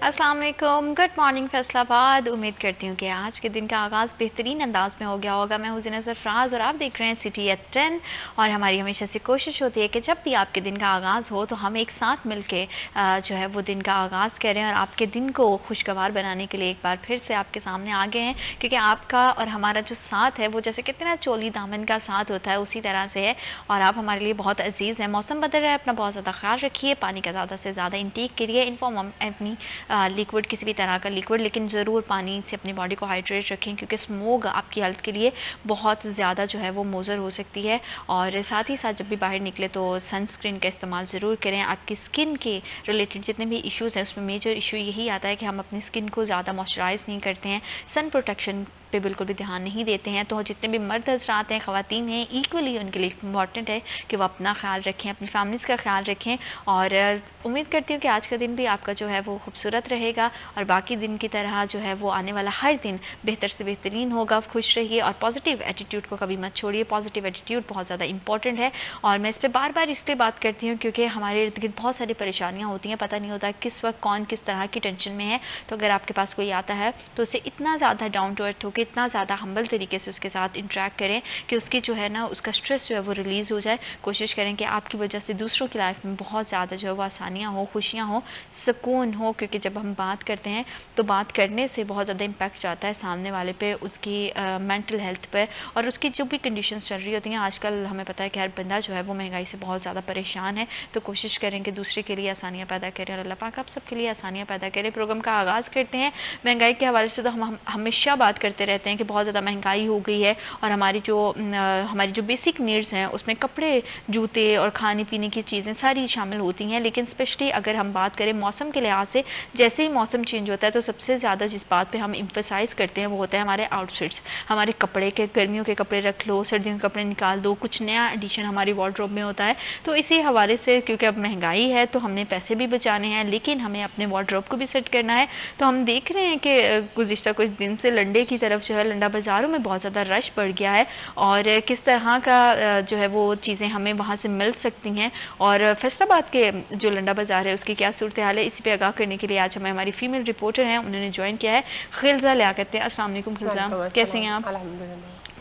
अस्सलाम वालेकुम, good morning Faisalabad. उम्मीद करती हूँ कि आज के दिन का आगाज़ बेहतरीन अंदाज में हो गया होगा। मैं हूँ ज़ीना सरफराज और आप देख रहे हैं सिटी एट 10। और हमारी हमेशा से कोशिश होती है कि जब भी आपके दिन का आगाज़ हो तो हम एक साथ मिलके जो है वो दिन का आगाज़ करें और आपके दिन को खुशगवार बनाने के लिए एक बार फिर से आपके सामने आ गए हैं। क्योंकि आपका और हमारा जो साथ है वो जैसे कितना चोली दामन का साथ होता है उसी तरह से है और आप हमारे लिए बहुत अजीज़ हैं। मौसम बदल रहा है, अपना बहुत ज़्यादा ख्याल रखिए, पानी का ज़्यादा से ज़्यादा इंटेक करिए, इन्फॉर्म अपनी लिक्विड, किसी भी तरह का लिक्विड, लेकिन ज़रूर पानी से अपनी बॉडी को हाइड्रेट रखें क्योंकि स्मोक आपकी हेल्थ के लिए बहुत ज़्यादा जो है वो मुज़र हो सकती है। और साथ ही साथ जब भी बाहर निकले तो सनस्क्रीन का इस्तेमाल ज़रूर करें। आपकी स्किन के रिलेटेड जितने भी इश्यूज़ हैं उसमें मेजर इशू यही आता है कि हम अपनी स्किन को ज़्यादा मॉइस्चराइज नहीं करते हैं, सन प्रोटेक्शन पे बिल्कुल भी ध्यान नहीं देते हैं। तो जितने भी मर्द हज़रात हैं, ख़वातीन हैं, इक्वली उनके लिए इम्पॉर्टेंट है कि वो अपना ख्याल रखें, अपनी फैमिलीज़ का ख्याल रखें। और उम्मीद करती हूँ कि आज का दिन भी आपका जो है वो खूबसूरत रहेगा और बाकी दिन की तरह जो है वो आने वाला हर दिन बेहतर से बेहतरीन होगा। खुश रहिए और पॉजिटिव एटीट्यूड को कभी मत छोड़िए। पॉजिटिव एटीट्यूड बहुत ज़्यादा इंपॉर्टेंट है और मैं इस पर बार बार इसलिए बात करती हूँ क्योंकि हमारे इर्द गिर्द बहुत सारी परेशानियाँ होती हैं, पता नहीं होता किस वक्त कौन किस तरह की टेंशन में है। तो अगर आपके पास कोई आता है तो उसे इतना ज़्यादा डाउन टू अर्थ होकर, इतना ज़्यादा हम्बल तरीके से उसके साथ इंटरेक्ट करें कि उसकी जो है ना उसका स्ट्रेस जो है वो रिलीज़ हो जाए। कोशिश करें कि आपकी वजह से दूसरों की लाइफ में बहुत ज़्यादा जो है वो आसानियाँ हो, खुशियाँ हो, सुकून हो। क्योंकि जब हम बात करते हैं तो बात करने से बहुत ज़्यादा इम्पैक्ट जाता है सामने वाले पे, उसकी मेंटल हेल्थ पे और उसकी जो भी कंडीशंस चल रही होती हैं। आजकल हमें पता है कि हर बंदा जो है वो महंगाई से बहुत ज़्यादा परेशान है। तो कोशिश करें कि दूसरे के लिए आसानियाँ पैदा करें और अल्लाह पाक आप सबके लिए आसानियाँ पैदा करें। प्रोग्राम का आगाज़ करते हैं। महंगाई के हवाले से तो हम हमेशा बात करते रहते हैं कि बहुत ज़्यादा महंगाई हो गई है और हमारी जो बेसिक नीड्स हैं उसमें कपड़े, जूते और खाने पीने की चीज़ें सारी शामिल होती हैं। लेकिन स्पेशली अगर हम बात करें मौसम के लिहाज से, जैसे ही मौसम चेंज होता है तो सबसे ज़्यादा जिस बात पे हम एम्फसाइज करते हैं वो होता है हमारे आउटफिट्स, हमारे कपड़े के। गर्मियों के कपड़े रख लो, सर्दियों के कपड़े निकाल दो, कुछ नया एडिशन हमारी वार्डरोब में होता है। तो इसी हवाले से क्योंकि अब महंगाई है तो हमने पैसे भी बचाने हैं लेकिन हमें अपने वार्डरोब को भी सेट करना है। तो हम देख रहे हैं कि गुज़िश्ता कुछ दिन से लंडे की तरफ जो है, लंडा बाज़ारों में बहुत ज़्यादा रश बढ़ गया है और किस तरह का जो है वो चीज़ें हमें वहाँ से मिल सकती हैं और फैसलाबाद के जो लंडा बाज़ार है उसकी क्या सूरत हाल है, इसी पे आगाह करने के लिए आज हमें हमारी फीमेल रिपोर्टर हैं, उन्होंने ज्वाइन किया है, खिलजा लियाकत। अस्सलाम वालेकुम खिलजा, कैसे हैं आप?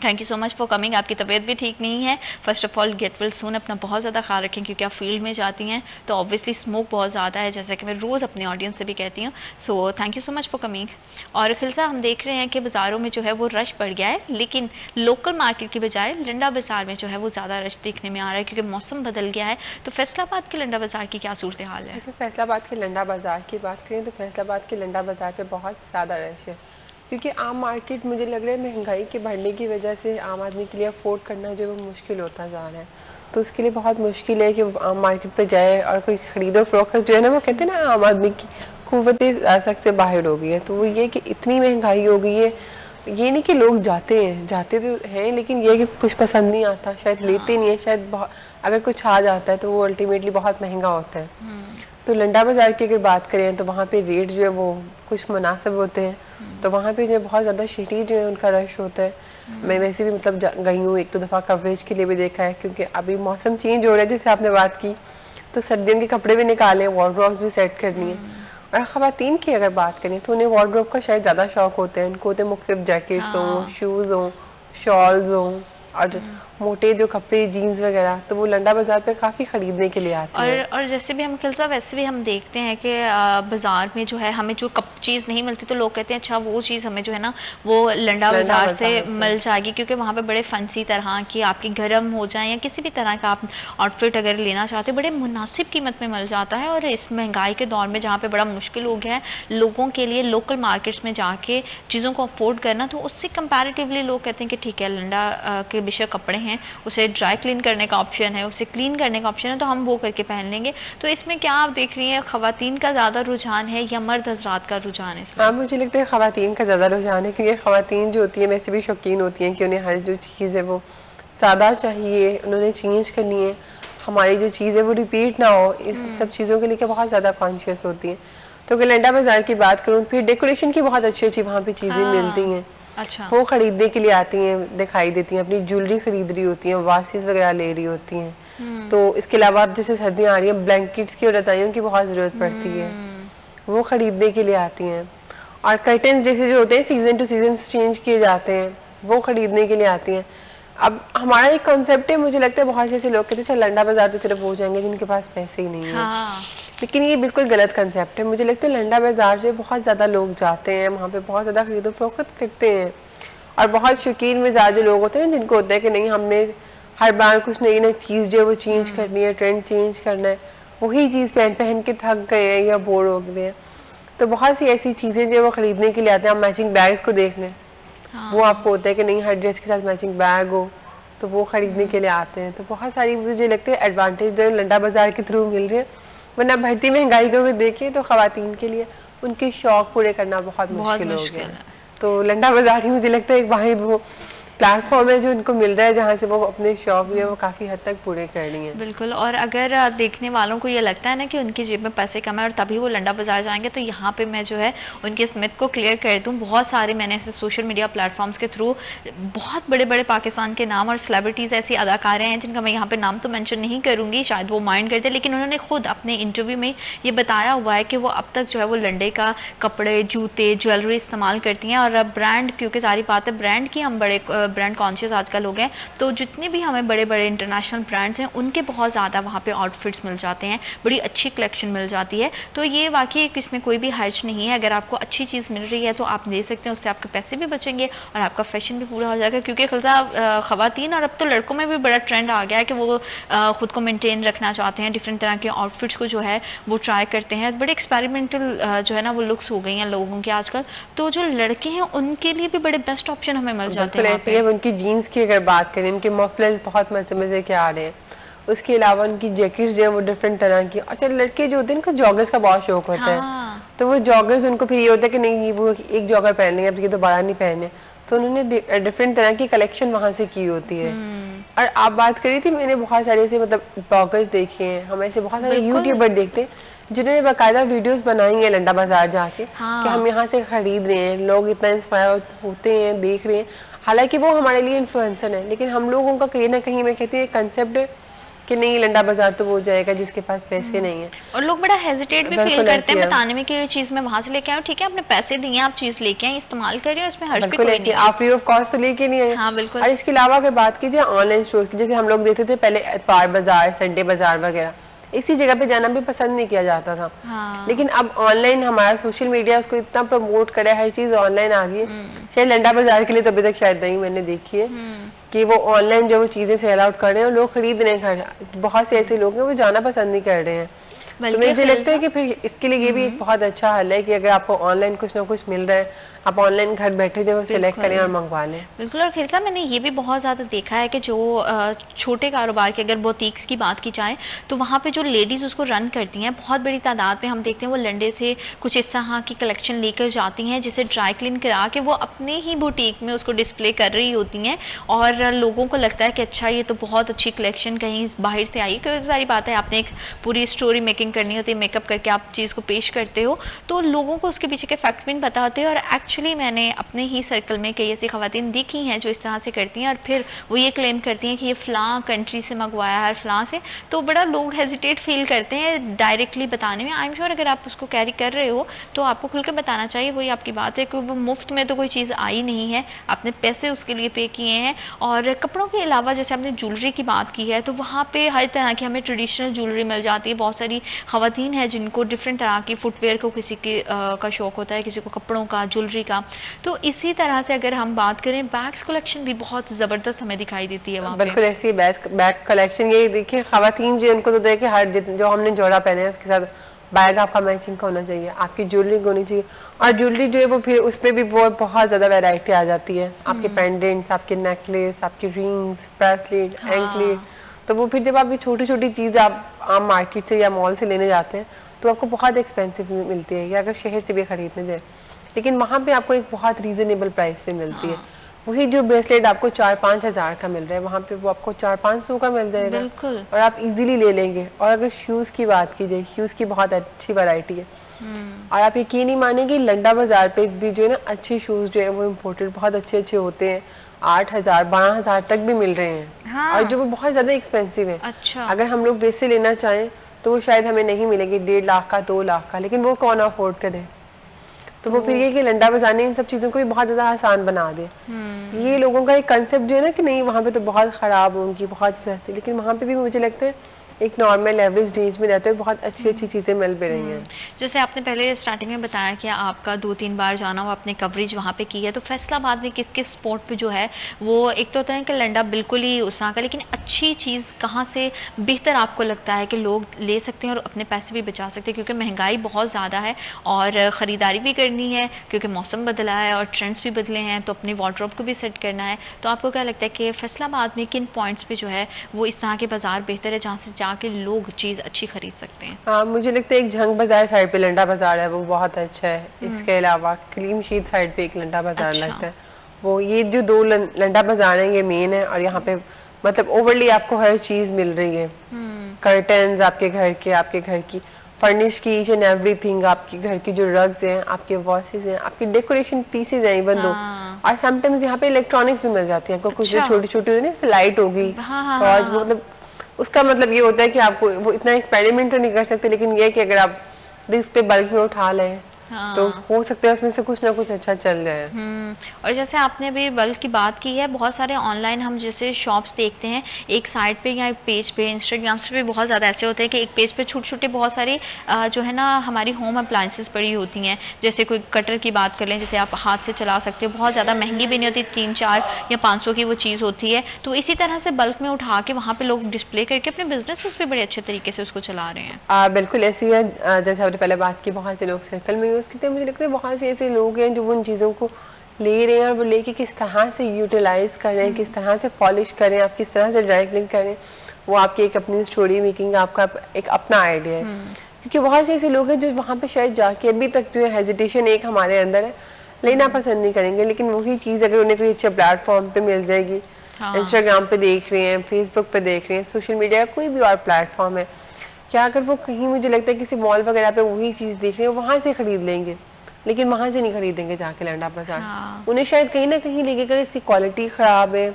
Thank you so much for coming. आपकी तबीयत भी ठीक नहीं है, first of all get well soon, अपना बहुत ज़्यादा ख्याल रखें क्योंकि आप फील्ड में जाती हैं तो ऑब्वियसली स्मोक बहुत ज़्यादा है, जैसा कि मैं रोज़ अपने ऑडियंस से भी कहती हूँ। So thank you so much for coming. और खिलजा, हम देख रहे हैं कि बाज़ारों में जो है वो रश बढ़ गया है लेकिन लोकल मार्केट की बजाय लंडा बाज़ार में जो है वो ज़्यादा रश देखने में आ रहा है क्योंकि मौसम बदल गया है। तो फैसलाबाद के लंडा बाज़ार की क्या सूरत हाल है? फैसलाबाद के लंडा बाज़ार की बात करें तो फैसलाबाद के लंडा बाज़ार पे बहुत ज़्यादा रश है क्योंकि आम मार्केट मुझे लग रहा है महंगाई के बढ़ने की वजह से आम आदमी के लिए अफोर्ड करना जो है वो मुश्किल होता जा रहा है। तो उसके लिए बहुत मुश्किल है कि वो आम मार्केट पे जाए और कोई खरीदो फरोख्त जो है ना, वो कहते हैं ना आम आदमी की कुव्वत सख्त से बाहर हो गई है। तो वो ये कि इतनी महंगाई हो गई है, ये नहीं कि लोग जाते तो हैं लेकिन ये कि कुछ पसंद नहीं आता, शायद लेते नहीं है, शायद अगर कुछ आ जाता है तो वो अल्टीमेटली बहुत महंगा होता है। तो लंडा बाजार की अगर बात करें तो वहाँ पे रेट जो है वो कुछ मुनासिब होते हैं। तो वहाँ पे जो बहुत ज़्यादा शहरी जो है उनका रश होता है। मैं वैसे भी मतलब गई हूँ, एक दो दफ़ा कवरेज के लिए भी देखा है क्योंकि अभी मौसम चेंज हो रहा है जैसे आपने बात की, तो सर्दियों के कपड़े भी निकाले, वार्डरोब्स भी सेट करनी है। और ख़वातीन की अगर बात करें तो उन्हें वार्डरोब का शायद ज़्यादा शौक होता है, उनको होते मुख्तलिफ जैकेट्स हों, शूज़ हों, शॉल्स हों और मोटे जो कपड़े, जीन्स वगैरह, तो वो लंडा बाजार पे काफ़ी खरीदने के लिए आते हैं। और जैसे भी हम खिलसा वैसे भी हम देखते हैं कि बाजार में जो है हमें जो चीज़ नहीं मिलती तो लोग कहते हैं अच्छा वो चीज़ हमें जो है ना वो लंडा बाजार से मिल जाएगी क्योंकि वहाँ पे बड़े फंसी तरह की आपकी गर्म हो जाए या किसी भी तरह का आप आउटफिट अगर लेना चाहते हो बड़े मुनासिब कीमत में मिल जाता है। और इस महंगाई के दौर में जहाँ पे बड़ा मुश्किल हो गया है लोगों के लिए लोकल मार्केट्स में जाके चीज़ों को अफोर्ड करना, तो उससे कंपैरेटिवली लोग कहते हैं कि ठीक है लंडा के बेशक कपड़े हैं, उसे ड्राई क्लीन करने का ऑप्शन है, उसे क्लीन करने का ऑप्शन है, तो हम वो करके पहन लेंगे। तो इसमें क्या आप देख रही हैं, खवातीन का ज़्यादा रुझान है या मर्द हजरात का रुझान है इसमें? हाँ, मुझे लगता है खवातीन का ज़्यादा रुझान है क्योंकि खवातीन जो होती है वैसे भी शौकीन होती हैं कि उन्हें हर जो चीज़ है वो सादा चाहिए, उन्होंने चेंज करनी है, हमारी जो चीज़ है वो रिपीट ना हो, इस सब चीज़ों के लिए बहुत ज़्यादा कॉन्शियस होती हैं। तो अगर लंडा बाजार की बात करूँ, फिर डेकोरेशन की बहुत अच्छी अच्छी वहाँ पे चीज़ें मिलती हैं। अच्छा, वो खरीदने के लिए आती हैं, दिखाई देती हैं, अपनी ज्वेलरी खरीद रही होती हैं, वासिस वगैरह ले रही होती हैं। तो इसके अलावा अब जैसे सर्दियाँ आ रही हैं, ब्लैंकेट्स की और रजाइयों की बहुत ज़रूरत पड़ती है। वो खरीदने के लिए आती हैं। और कर्टन्स जैसे जो होते हैं सीजन टू सीजन चेंज किए जाते हैं, वो खरीदने के लिए आती हैं। अब हमारा एक कॉन्सेप्ट है, मुझे लगता है बहुत से ऐसे लोग कहते हैं चल लंडा बाजार तो सिर्फ हो जाएंगे जिनके पास पैसे ही नहीं है। हाँ। लेकिन ये बिल्कुल गलत कंसेप्ट है। मुझे लगता है लंडा बाजार जो बहुत ज्यादा लोग जाते हैं, वहाँ पे बहुत ज्यादा खरीदो फरोख्त करते हैं। और बहुत शौकीन मिजाज लोग होते हैं जिनको होता है कि नहीं, हमने हर बार कुछ नई नई चीज जो है वो चेंज करनी है, ट्रेंड चेंज करना है, वही चीज पहन पहन के थक गए हैं या बोर हो गए हैं। तो बहुत सी ऐसी चीजें जो वो खरीदने के लिए आते हैं। आप मैचिंग बैग्स को देख लें, वो आपको होता है कि नहीं हर ड्रेस के साथ मैचिंग बैग हो, तो वो खरीदने के लिए आते हैं। तो बहुत सारी मुझे लगता है एडवांटेज जो लंडा बाजार के थ्रू मिल रहे हैं। वरना बढ़ती महंगाई को देखें तो खवातीन के लिए उनके शौक पूरे करना बहुत मुश्किल हो गया। तो लंडा बाजार ही मुझे लगता है एक वाहिद वो प्लेटफॉर्म है जो इनको मिल रहा है जहाँ से वो अपने शौक जो है वो काफी हद तक पूरे करनी है। बिल्कुल। और अगर देखने वालों को ये लगता है ना कि उनकी जेब में पैसे कम है और तभी वो लंडा बाजार जाएंगे, तो यहाँ पे मैं जो है उनके इस मिथ को क्लियर कर दूं। बहुत सारे मैंने ऐसे सोशल मीडिया प्लेटफॉर्म्स के थ्रू बहुत बड़े बड़े पाकिस्तान के नाम और सेलिब्रिटीज ऐसी अदाकारें हैं जिनका मैं यहाँ पे नाम तो मेंशन नहीं करूंगी, शायद वो माइंड करते, लेकिन उन्होंने खुद अपने इंटरव्यू में ये बताया हुआ है कि वो अब तक जो है वो लंडे का कपड़े, जूते, ज्वेलरी इस्तेमाल करती हैं। और ब्रांड, क्योंकि सारी बात है ब्रांड की, हम बड़े ब्रांड कॉन्शियस आजकल हो गए, तो जितने भी हमें बड़े बड़े इंटरनेशनल ब्रांड्स हैं उनके बहुत ज़्यादा वहाँ पे आउटफिट्स मिल जाते हैं, बड़ी अच्छी कलेक्शन मिल जाती है। तो ये वाकई इसमें कोई भी हर्ज नहीं है। अगर आपको अच्छी चीज़ मिल रही है तो आप ले सकते हैं, उससे आपके पैसे भी बचेंगे और आपका फैशन भी पूरा हो जाएगा। क्योंकि खिलसा खवातीन और अब तो लड़कों में भी बड़ा ट्रेंड आ गया है कि वो खुद को मेंटेन रखना चाहते हैं, डिफरेंट तरह के आउटफिट्स को जो है वो ट्राई करते हैं। बड़े एक्सपेरिमेंटल जो है ना वो लुक्स हो गई हैं लोगों के आजकल। तो जो लड़के हैं उनके लिए भी बड़े बेस्ट ऑप्शन हमें मिल जाते हैं। उनकी जीन्स की अगर बात करें, इनके मफलर्स बहुत मजे मजे के आ रहे हैं। उसके अलावा उनकी जैकेट्स जो है वो डिफरेंट तरह की। अच्छा, लड़के जो होते हैं उनको जॉगर्स का बहुत शौक होता है, तो वो जॉगर्स उनको फिर ये होता है कि नहीं वो एक जॉगर पहन लेंगे, अब ये तो बड़ा नहीं पहने, तो उन्होंने डिफरेंट तरह की कलेक्शन वहां से की होती है। और आप बात करी थी, मैंने बहुत सारे ऐसे मतलब ब्लॉगर्स देखे हैं, हम ऐसे बहुत सारे यूट्यूबर देखते हैं जिन्होंने बाकायदा वीडियोस बनाई है लंडा बाजार जाके कि हम यहाँ से खरीद रहे हैं। लोग इतना इंस्पायर होते हैं, देख रहे हैं। हालांकि वो हमारे लिए इन्फ्लुएंसर है, लेकिन हम लोगों का कहीं ना कहीं मैं कहती हूँ कंसेप्ट है कि नहीं लंडा बाजार तो वो जाएगा जिसके पास पैसे नहीं है। और लोग बड़ा हेजिटेट भी फील करते हैं बताने में कि ये चीज मैं वहां से लेके आऊँ, ठीक है आपने पैसे दिए, आप चीज लेके आए, इस्तेमाल करिए, उसमें हर्ज भी कोई नहीं है, आप फ्री ऑफ कॉस्ट तो लेके नहीं आए। हाँ बिल्कुल। और इसके अलावा अगर बात कीजिए ऑनलाइन स्टोर की, जैसे हम लोग देखते थे पहले इतवार बाजार, संडे बाजार वगैरह, इसी जगह पे जाना भी पसंद नहीं किया जाता था। हाँ। लेकिन अब ऑनलाइन हमारा सोशल मीडिया उसको इतना प्रमोट करे, हर चीज ऑनलाइन आ गई। शायद लंडा बाजार के लिए तभी तक शायद नहीं मैंने देखी है कि वो ऑनलाइन जो वो चीजें सेल आउट कर रहे हैं और लोग खरीद रहे हैं। बहुत से ऐसे लोग हैं वो जाना पसंद नहीं कर रहे हैं। तो मुझे लगता है कि फिर इसके लिए ये भी एक बहुत अच्छा हल है कि अगर आपको ऑनलाइन कुछ ना कुछ मिल रहा है, आप ऑनलाइन घर बैठे जो सिलेक्ट करें और मंगवा लें। बिल्कुल। और खिलसा मैंने ये भी बहुत ज़्यादा देखा है कि जो छोटे कारोबार के, अगर बुटीक्स की बात की जाए, तो वहाँ पे जो लेडीज़ उसको रन करती हैं बहुत बड़ी तादाद में, हम देखते हैं वो लंडे से कुछ इस तरह की कलेक्शन लेकर जाती हैं जिसे ड्राई क्लीन करा के वो अपने ही बुटीक में उसको डिस्प्ले कर रही होती हैं। और लोगों को लगता है कि अच्छा ये तो बहुत अच्छी कलेक्शन कहीं बाहर से आई, क्योंकि सारी बात है आपने एक पूरी स्टोरी मेकिंग करनी होती है, मेकअप करके आप चीज़ को पेश करते हो, तो लोगों को उसके पीछे के फैक्ट भी नहीं पता होते। और एक्चुअली मैंने अपने ही सर्कल में कई ऐसी खवातीन देखी हैं जो इस तरह से करती हैं और फिर वो ये क्लेम करती हैं कि ये फलां कंट्री से मंगवाया है, फलां से, तो बड़ा लोग हेजिटेट फील करते हैं डायरेक्टली बताने में। आई एम श्योर अगर आप उसको कैरी कर रहे हो तो आपको खुल के बताना चाहिए, वही आपकी बात है कि वो मुफ्त में तो कोई चीज़ आई नहीं है, आपने पैसे उसके लिए पे किए हैं। और कपड़ों के अलावा जैसे आपने ज्वेलरी की बात की है, तो वहाँ पे हर तरह की हमें ट्रेडिशनल ज्वेलरी मिल जाती है। बहुत सारी खवातीन है जिनको डिफरेंट तरह की फुटवेयर को किसी के का शौक होता है, किसी को कपड़ों का, ज्वेलरी का। तो इसी तरह से अगर हम बात करें, बैग्स कलेक्शन भी बहुत जबरदस्त हमें दिखाई देती है वहाँ पे। बिल्कुल ऐसी बैग कलेक्शन, ये देखिए खवातीन जो उनको तो देखिए हर जो हमने जोड़ा पहने हैं उसके साथ बैग आपका मैचिंग का होना चाहिए, आपकी ज्वेलरी होनी चाहिए। और ज्वेलरी जो है वो फिर उसमें भी बहुत ज्यादा वैरायटी आ जाती है, आपके पेंडेंट्स, आपके नेकलेस, आपकी रिंग्स, ब्रेसलेट, एंकलेट। तो वो फिर जब आप ये छोटी छोटी चीज आप आम मार्केट से या मॉल से लेने जाते हैं तो आपको बहुत एक्सपेंसिव मिलती है, या अगर शहर से भी खरीदने जाए, लेकिन वहां पे आपको एक बहुत रीजनेबल प्राइस पे मिलती है। वही जो ब्रेसलेट आपको 4-5 हजार का मिल रहा है, वहाँ पे वो आपको 400-500 का मिल जाएगा और आप इजीली ले लेंगे। और अगर शूज की बात की जाए, शूज की बहुत अच्छी वैरायटी है। और आप यकीन नहीं मानेंगे, लंडा बाजार पे भी जो है ना अच्छे शूज जो है वो इम्पोर्टेड बहुत अच्छे अच्छे होते हैं, 8,000-12,000 तक भी मिल रहे हैं। और जो वो बहुत ज्यादा एक्सपेंसिव है। अच्छा। अगर हम लोग वैसे लेना चाहें तो वो शायद हमें नहीं मिलेगी 1.5 लाख का, 2 लाख का, लेकिन वो कौन अफोर्ड करे। तो वो फिर ये कि लंडा बाजार ने इन सब चीज़ों को भी बहुत ज़्यादा आसान बना दिया। ये लोगों का एक कंसेप्ट जो है ना कि नहीं वहाँ पे तो बहुत ख़राब होंगी, बहुत सस्ती, लेकिन वहाँ पे भी मुझे लगता है एक नॉर्मल एवरेज रेंज में रहते हुए बहुत अच्छी अच्छी चीज़ें मिल भी रही हैं। जैसे आपने पहले स्टार्टिंग में बताया कि आपका 2-3 बार जाना वो आपने कवरेज वहाँ पे की है, तो फैसलाबाद में किस किस स्पॉट पे जो है वो, एक तो होता है कि लंडा बिल्कुल ही उस तरह का, लेकिन अच्छी चीज़ कहाँ से बेहतर आपको लगता है कि लोग ले सकते हैं और अपने पैसे भी बचा सकते हैं, क्योंकि महंगाई बहुत ज़्यादा है और ख़रीदारी भी करनी है क्योंकि मौसम बदला है और ट्रेंड्स भी बदले हैं, तो अपनी वार्डरोब को भी सेट करना है। तो आपको क्या लगता है कि फैसलाबाद में किन पॉइंट्स पे जो है वो इस तरह के बाजार बेहतर है जहाँ से जाके लोग चीज़ अच्छी खरीद सकते हैं? हाँ, मुझे लगता है एक झंग बाजार साइड पे लंडा बाजार है वो बहुत अच्छा है। इसके अलावा क्रीम शीट साइड पे एक लंडा बाजार लगता है। वो ये जो 2 लंडा बाजार हैं ये मेन है और यहाँ पे मतलब ओवरली आपको हर चीज मिल रही है। कर्टन्स आपके घर की फर्निश की ईच एंड एवरीथिंग, आपके घर की जो रग्स हैं, आपके वॉसेस हैं, आपकी डेकोरेशन पीसेज हैं इवन दो, और समटाइम्स यहाँ पे इलेक्ट्रॉनिक्स भी मिल जाती है आपको। कुछ जो छोटी छोटी होती है ना, लाइट होगी और मतलब उसका मतलब ये होता है कि आपको वो इतना एक्सपेरिमेंट तो नहीं कर सकते, लेकिन ये है कि अगर आप रिस्क पे बल्क में उठा लें तो हो सकता है उसमें से कुछ ना कुछ अच्छा चल जाए। और जैसे आपने अभी बल्क की बात की है, बहुत सारे ऑनलाइन हम जैसे शॉप्स देखते हैं, एक साइट पे या एक पेज पे, इंस्टाग्राम से भी बहुत ज़्यादा ऐसे होते हैं कि एक पेज पे छोटे छोटे बहुत सारी जो है ना हमारी होम अप्लायंसेस पड़ी होती हैं। जैसे कोई कटर की बात कर लें, जैसे आप हाथ से चला सकते हो, बहुत ज़्यादा महंगी भी नहीं होती, 3-4 या 500 की वो चीज़ होती है। तो इसी तरह से बल्क में उठा के वहाँ पे लोग डिस्प्ले करके अपने बिजनेस पे बड़े अच्छे तरीके से उसको चला रहे हैं। बिल्कुल ऐसी है। जैसे आपने पहले बात की, बहुत से लोग सर्कल में यूज करते हैं। मुझे लगता है बहुत से ऐसे लोग हैं जो उन चीज़ों को ले रहे हैं और वो लेके किस तरह से यूटिलाइज कर रहे हैं, किस तरह से पॉलिश करें, आप किस तरह से ड्राई क्लीन करें, वो आपकी एक अपनी स्टोरी मेकिंग, आपका एक अपना आइडिया है। क्योंकि बहुत से ऐसे लोग हैं जो वहाँ पे शायद जाके अभी तक जो है हेजिटेशन एक हमारे अंदर है, लेना पसंद नहीं करेंगे, लेकिन वही चीज़ अगर उन्हें कोई अच्छे प्लेटफॉर्म पे मिल जाएगी, इंस्टाग्राम पे देख रहे हैं, फेसबुक पे देख रहे हैं, सोशल मीडिया कोई भी और प्लेटफॉर्म है, क्या अगर वो कहीं मुझे लगता है किसी मॉल वगैरह पे वही चीज़ देख रहे हैं वहाँ से खरीद लेंगे, लेकिन वहां से नहीं खरीदेंगे जाके लंडा बाजार। उन्हें शायद कहीं ना कहीं लगेगा इसकी क्वालिटी खराब है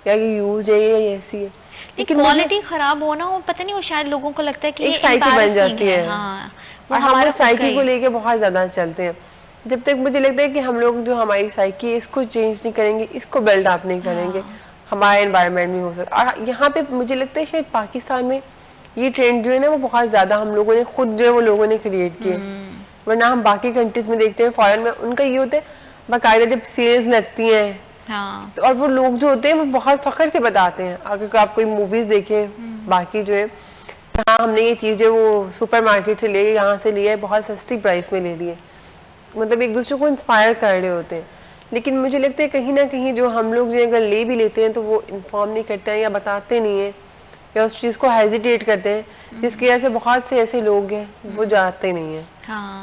या ये यूज है या ऐसी है, लेकिन क्वालिटी खराब होना वो पता नहीं, वो शायद लोगों को लगता है कि एक साइकिल बन जाती है। और हम उस साइकिल को लेके बहुत ज्यादा चलते हैं। जब तक मुझे लगता है कि हम लोग जो हमारी साइकिल है इसको चेंज नहीं करेंगे, इसको बिल्ड अप नहीं करेंगे, हमारे एनवायरमेंट में हो सकता। और यहाँ पे मुझे लगता है शायद पाकिस्तान में ये ट्रेंड जो है ना वो बहुत ज्यादा हम लोगों ने खुद जो है वो लोगों ने क्रिएट किए, वरना हम बाकी कंट्रीज में देखते हैं, फॉरेन में उनका ये होता है बाकायदा जब सेल्स लगती हैं तो और वो लोग जो होते हैं वो बहुत फख्र से बताते हैं। अगर आप कोई मूवीज देखें बाकी जो है, हाँ हमने ये चीजें वो सुपरमार्केट से लिए, यहाँ से लिए, बहुत सस्ती प्राइस में ले लिए, मतलब एक दूसरे को इंस्पायर कर रहे होते हैं। लेकिन मुझे लगता है कहीं ना कहीं जो हम लोग जो अगर ले भी लेते हैं तो वो इन्फॉर्म नहीं करते हैं या बताते नहीं है या उस चीज को हेजिटेट करते हैं, जिसकी वजह से बहुत से ऐसे लोग हैं वो जाते नहीं है।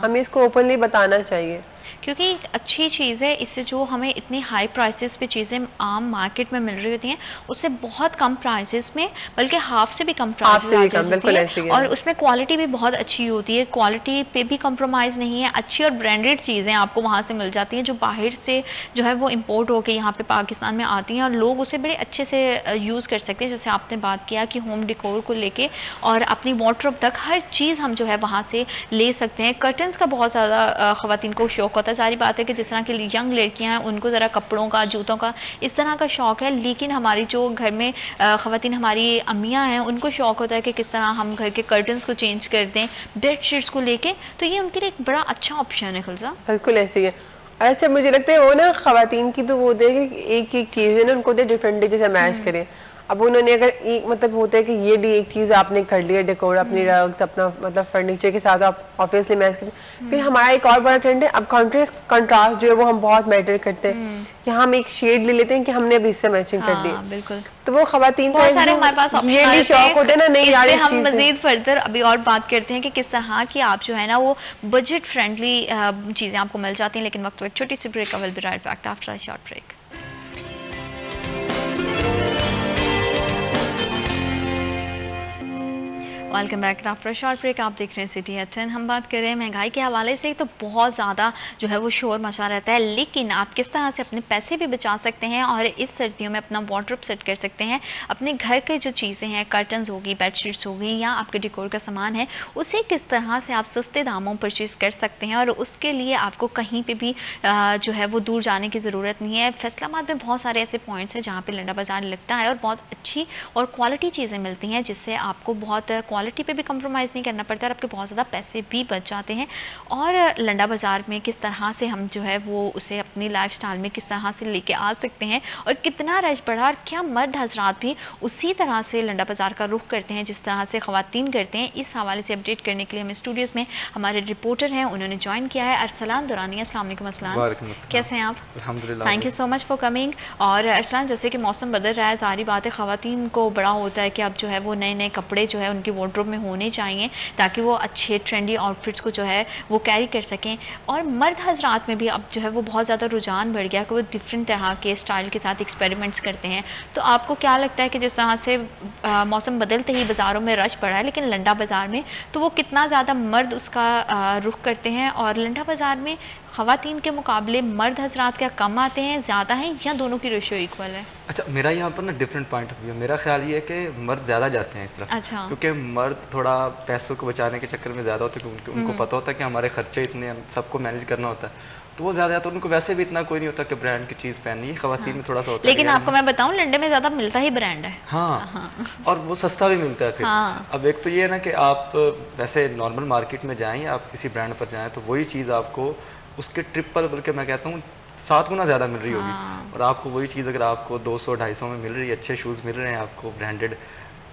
हमें इसको ओपनली बताना चाहिए, क्योंकि एक अच्छी चीज़ है, इससे जो हमें इतनी हाई प्राइसेस पे चीज़ें आम मार्केट में मिल रही होती हैं उससे बहुत कम प्राइसेस में, बल्कि हाफ से भी कम प्राइसेस आ जाती है, और उसमें क्वालिटी भी बहुत अच्छी होती है, क्वालिटी पे भी कम्प्रोमाइज़ नहीं है, अच्छी और ब्रांडेड चीज़ें आपको वहाँ से मिल जाती हैं जो बाहर से जो है वो इम्पोर्ट होकर यहाँ पे पाकिस्तान में आती हैं और लोग उसे बड़े अच्छे से यूज़ कर सकते हैं। जैसे आपने बात किया कि होम डेकोर को लेके और अपनी वार्डरोब तक हर चीज़ हम जो है वहाँ से ले सकते हैं। कर्टन्स का बहुत ज़्यादा ख़वातीन को शौक होता है, सारी बात है कि जिस तरह की यंग लड़कियां हैं उनको ज़रा कपड़ों का, जूतों का, इस तरह का शौक है, लेकिन हमारी जो घर में ख़वातीन हमारी अम्मियां हैं उनको शौक होता है कि किस तरह हम घर के कर्टन्स को चेंज कर दें, बेडशीट्स को लेके, तो ये उनके लिए एक बड़ा अच्छा ऑप्शन है। खलसा बिल्कुल ऐसी है। अच्छा मुझे लगता है वो ना ख़वातीन की तो वो देखे एक एक चीज़ है ना उनको डिफरेंट जैसे मैच करें। अब उन्होंने अगर एक मतलब होता है कि ये भी एक चीज आपने कर लिया डेकोर, अपनी रग्स, अपना मतलब फर्नीचर के साथ आप ऑब्वियसली मैच करते। फिर हमारा एक और बड़ा ट्रेंड है, अब कंट्रास्ट जो है वो हम बहुत मैटर करते हैं कि हम एक शेड ले लेते हैं कि हमने अभी इससे मैचिंग कर दी। बिल्कुल, तो वो ख़वातीन का हमारे पास ये भी शौक होता है ना, नहीं यार हम मजीद फर्दर अभी और बात करते हैं कि किस तरह की आप जो है ना वो बजट फ्रेंडली चीजें आपको मिल जाती हैं। लेकिन वक्त एक छोटी सी break, will be right back after a short break. Welcome back after short break. आप देख रहे हैं सिटी एट 10। हम बात कर रहे हैं महंगाई के हवाले से। तो बहुत ज़्यादा जो है वो शोर मचा रहता है, लेकिन आप किस तरह से अपने पैसे भी बचा सकते हैं और इस सर्दियों में अपना वार्डरोब सेट कर सकते हैं। अपने घर के जो चीज़ें हैं, कर्टन्स होगी, बेडशीट्स होगी या आपके डेकोर का सामान है, उसे किस तरह से आप सस्ते दामों परचेज कर सकते हैं और उसके लिए आपको कहीं पर भी जो है वो दूर जाने की ज़रूरत नहीं है। फैसलाबाद में बहुत सारे ऐसे पॉइंट्स हैं जहाँ पर लंडा बाज़ार लगता है और बहुत अच्छी और क्वालिटी चीज़ें मिलती हैं, जिससे आपको बहुत क्वालिटी पे भी कंप्रोमाइज़ नहीं करना पड़ता और आपके बहुत ज़्यादा पैसे भी बच जाते हैं। और लंडा बाज़ार में किस तरह से हम जो है वो उसे अपनी लाइफस्टाइल में किस तरह से लेके आ सकते हैं और कितना रश बढ़ा और क्या मर्द हजरात भी उसी तरह से लंडा बाज़ार का रुख करते हैं जिस तरह से ख़वातीन करते हैं। इस हवाले से अपडेट करने के लिए हमें स्टूडियोज़ में हमारे रिपोर्टर हैं, उन्होंने ज्वाइन किया है। अरसलान दुरानी, अस्सलाम वालेकुम। अस्सलाम, कैसे हैं आप? अल्हम्दुलिल्लाह, thank you so much for coming. और अरसलान, जैसे कि मौसम बदल रहा है, सारी बात है, ख़वातीन को बड़ा होता है कि अब जो है वो नए नए कपड़े जो है उनकी वार्डरोब में होने चाहिए ताकि वो अच्छे ट्रेंडी आउटफिट्स को जो है वो कैरी कर सकें। और मर्द हजरात में भी अब जो है वो बहुत ज़्यादा रुझान बढ़ गया कि वो डिफरेंट तरह के स्टाइल के साथ एक्सपेरिमेंट्स करते हैं। तो आपको क्या लगता है कि जिस तरह से मौसम बदलते ही बाज़ारों में रश बढ़ा है, लेकिन लंडा बाज़ार में तो वो कितना ज़्यादा मर्द उसका रुख करते हैं और लंडा बाज़ार में ख़वातीन के मुकाबले मर्द हजरात क्या कम आते हैं, ज़्यादा हैं या दोनों की रेशियो इक्वल है? अच्छा, मेरा यहाँ पर ना डिफरेंट पॉइंट ऑफ व्यू है। मेरा ख्याल ये है कि मर्द ज़्यादा जाते हैं इस तरफ। अच्छा। क्योंकि मर्द थोड़ा पैसों को बचाने के चक्कर में ज़्यादा होते हैं, क्योंकि उनको पता होता है कि हमारे खर्चे इतने, सबको मैनेज करना होता है, तो वो ज़्यादा जाते हैं। उनको वैसे भी इतना कोई नहीं होता कि ब्रांड की चीज़ पहननी है। ख़वातीन में थोड़ा सा होता है। लेकिन आपको मैं बताऊं, लंडे में ज़्यादा मिलता ही ब्रांड है। हाँ, और वो सस्ता भी मिलता है फिर। अब एक तो ये है ना कि आप वैसे नॉर्मल मार्केट में जाएँ, आप किसी ब्रांड पर जाएँ, तो वही चीज़ आपको उसके ट्रिपल, बल्कि मैं कहता हूँ 7 गुना ज़्यादा मिल रही होगी। और आपको वही चीज़ अगर आपको 200-250 में मिल रही है, अच्छे शूज़ मिल रहे हैं आपको ब्रांडेड।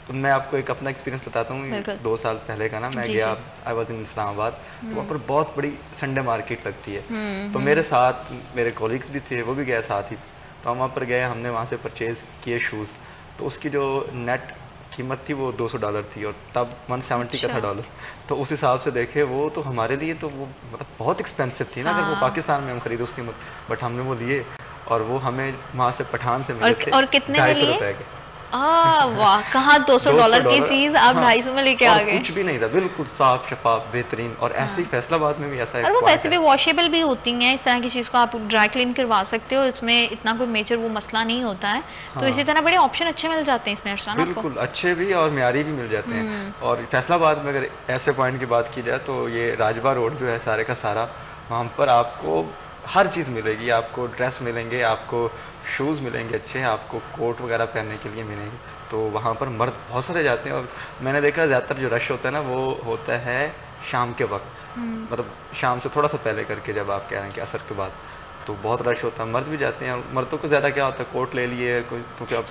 तो मैं आपको एक अपना एक्सपीरियंस बताता हूँ। 2 साल पहले का ना, मैं गया, आई वॉज इन इस्लामाबाद, तो वहाँ पर बहुत बड़ी संडे मार्केट लगती है। तो मेरे साथ मेरे कॉलीग्स भी थे, वो भी गए साथ ही। तो हम वहाँ पर गए, हमने वहाँ से परचेज़ किए शूज़। तो उसकी जो नेट कीमत थी वो $200 थी और तब 170 का था डॉलर। तो उस हिसाब से देखे वो तो हमारे लिए तो वो मतलब बहुत एक्सपेंसिव थी ना। अगर वो पाकिस्तान में हम खरीदे उस कीमत, बट हमने वो लिए और वो हमें वहाँ से पठान से मिले थे। और कितने में लिए? ₹250 के। वाह, कहाँ $200 की चीज आप 250 में लेके आ गए। कुछ भी नहीं था, बिल्कुल साफ शफाफ बेहतरीन। और ऐसे ही फैसलाबाद में भी ऐसा है। और वो वैसे भी वॉशेबल भी होती हैं, इस तरह की चीज को आप ड्राई क्लीन करवा सकते हो, इसमें इतना कोई मेजर वो मसला नहीं होता है। तो इसी तरह बड़े ऑप्शन अच्छे मिल जाते हैं इसमें अरसलान आपको। बिल्कुल अच्छे भी और म्यारी भी मिल जाते हैं। और फैसलाबाद में अगर ऐसे पॉइंट की बात की जाए तो ये राजबा रोड जो है सारे का सारा, वहाँ पर आपको हर चीज़ मिलेगी। आपको ड्रेस मिलेंगे, आपको शूज़ मिलेंगे अच्छे, आपको कोट वगैरह पहनने के लिए मिलेंगे। तो वहाँ पर मर्द बहुत सारे जाते हैं। और मैंने देखा ज़्यादातर जो रश होता है ना, वो होता है शाम के वक्त, मतलब शाम से थोड़ा सा पहले करके, जब आप कह रहे हैं कि असर के बाद, तो बहुत रश होता है। मर्द भी जाते हैं। मर्दों को ज़्यादा क्या होता है, कोट ले लिए, क्योंकि अब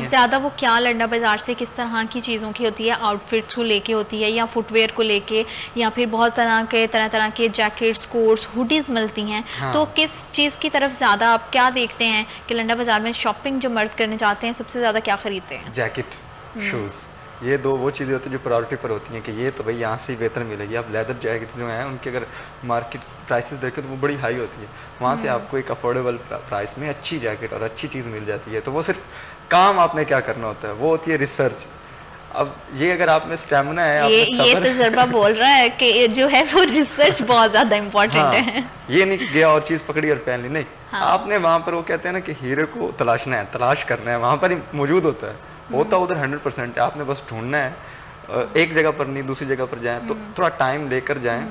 ज़्यादा वो क्या लंडा बाजार से किस तरह की चीज़ों की होती है, आउटफिट्स को लेके होती है या फुटवेयर को लेके, या फिर बहुत तरह तरह के जैकेट्स, कोट्स, हुडीज मिलती हैं। तो किस चीज़ की तरफ ज़्यादा आप क्या देखते हैं कि लंडा बाजार में शॉपिंग जो मर्द करने जाते हैं सबसे ज़्यादा क्या खरीदते हैं? जैकेट, शूज़, ये दो वो चीज़ें होती हैं जो प्रायोरिटी पर होती हैं कि ये तो भाई यहाँ से ही बेहतर मिलेगी। आप लेदर जैकेट जो हैं उनके अगर मार्केट प्राइसेस देखें तो वो बड़ी हाई होती है। वहाँ से आपको एक अफोर्डेबल प्राइस में अच्छी जैकेट और अच्छी चीज़ मिल जाती है। तो वो सिर्फ काम आपने क्या करना होता है, वो होती है रिसर्च। अब ये अगर आप में स्टेमिना है, ये तजुर्बा बोल रहा है कि जो है वो रिसर्च बहुत ज्यादा इम्पोर्टेंट है। ये नहीं कि गया और चीज़ पकड़ी और पहन ली, नहीं। आपने वहाँ पर, वो कहते हैं ना कि हीरे को तलाशना है, तलाश करना है, वहाँ पर ही मौजूद होता है। होता उधर 100% है, आपने बस ढूंढना है। एक जगह पर नहीं, दूसरी जगह पर जाएं तो थोड़ा टाइम लेकर जाएं,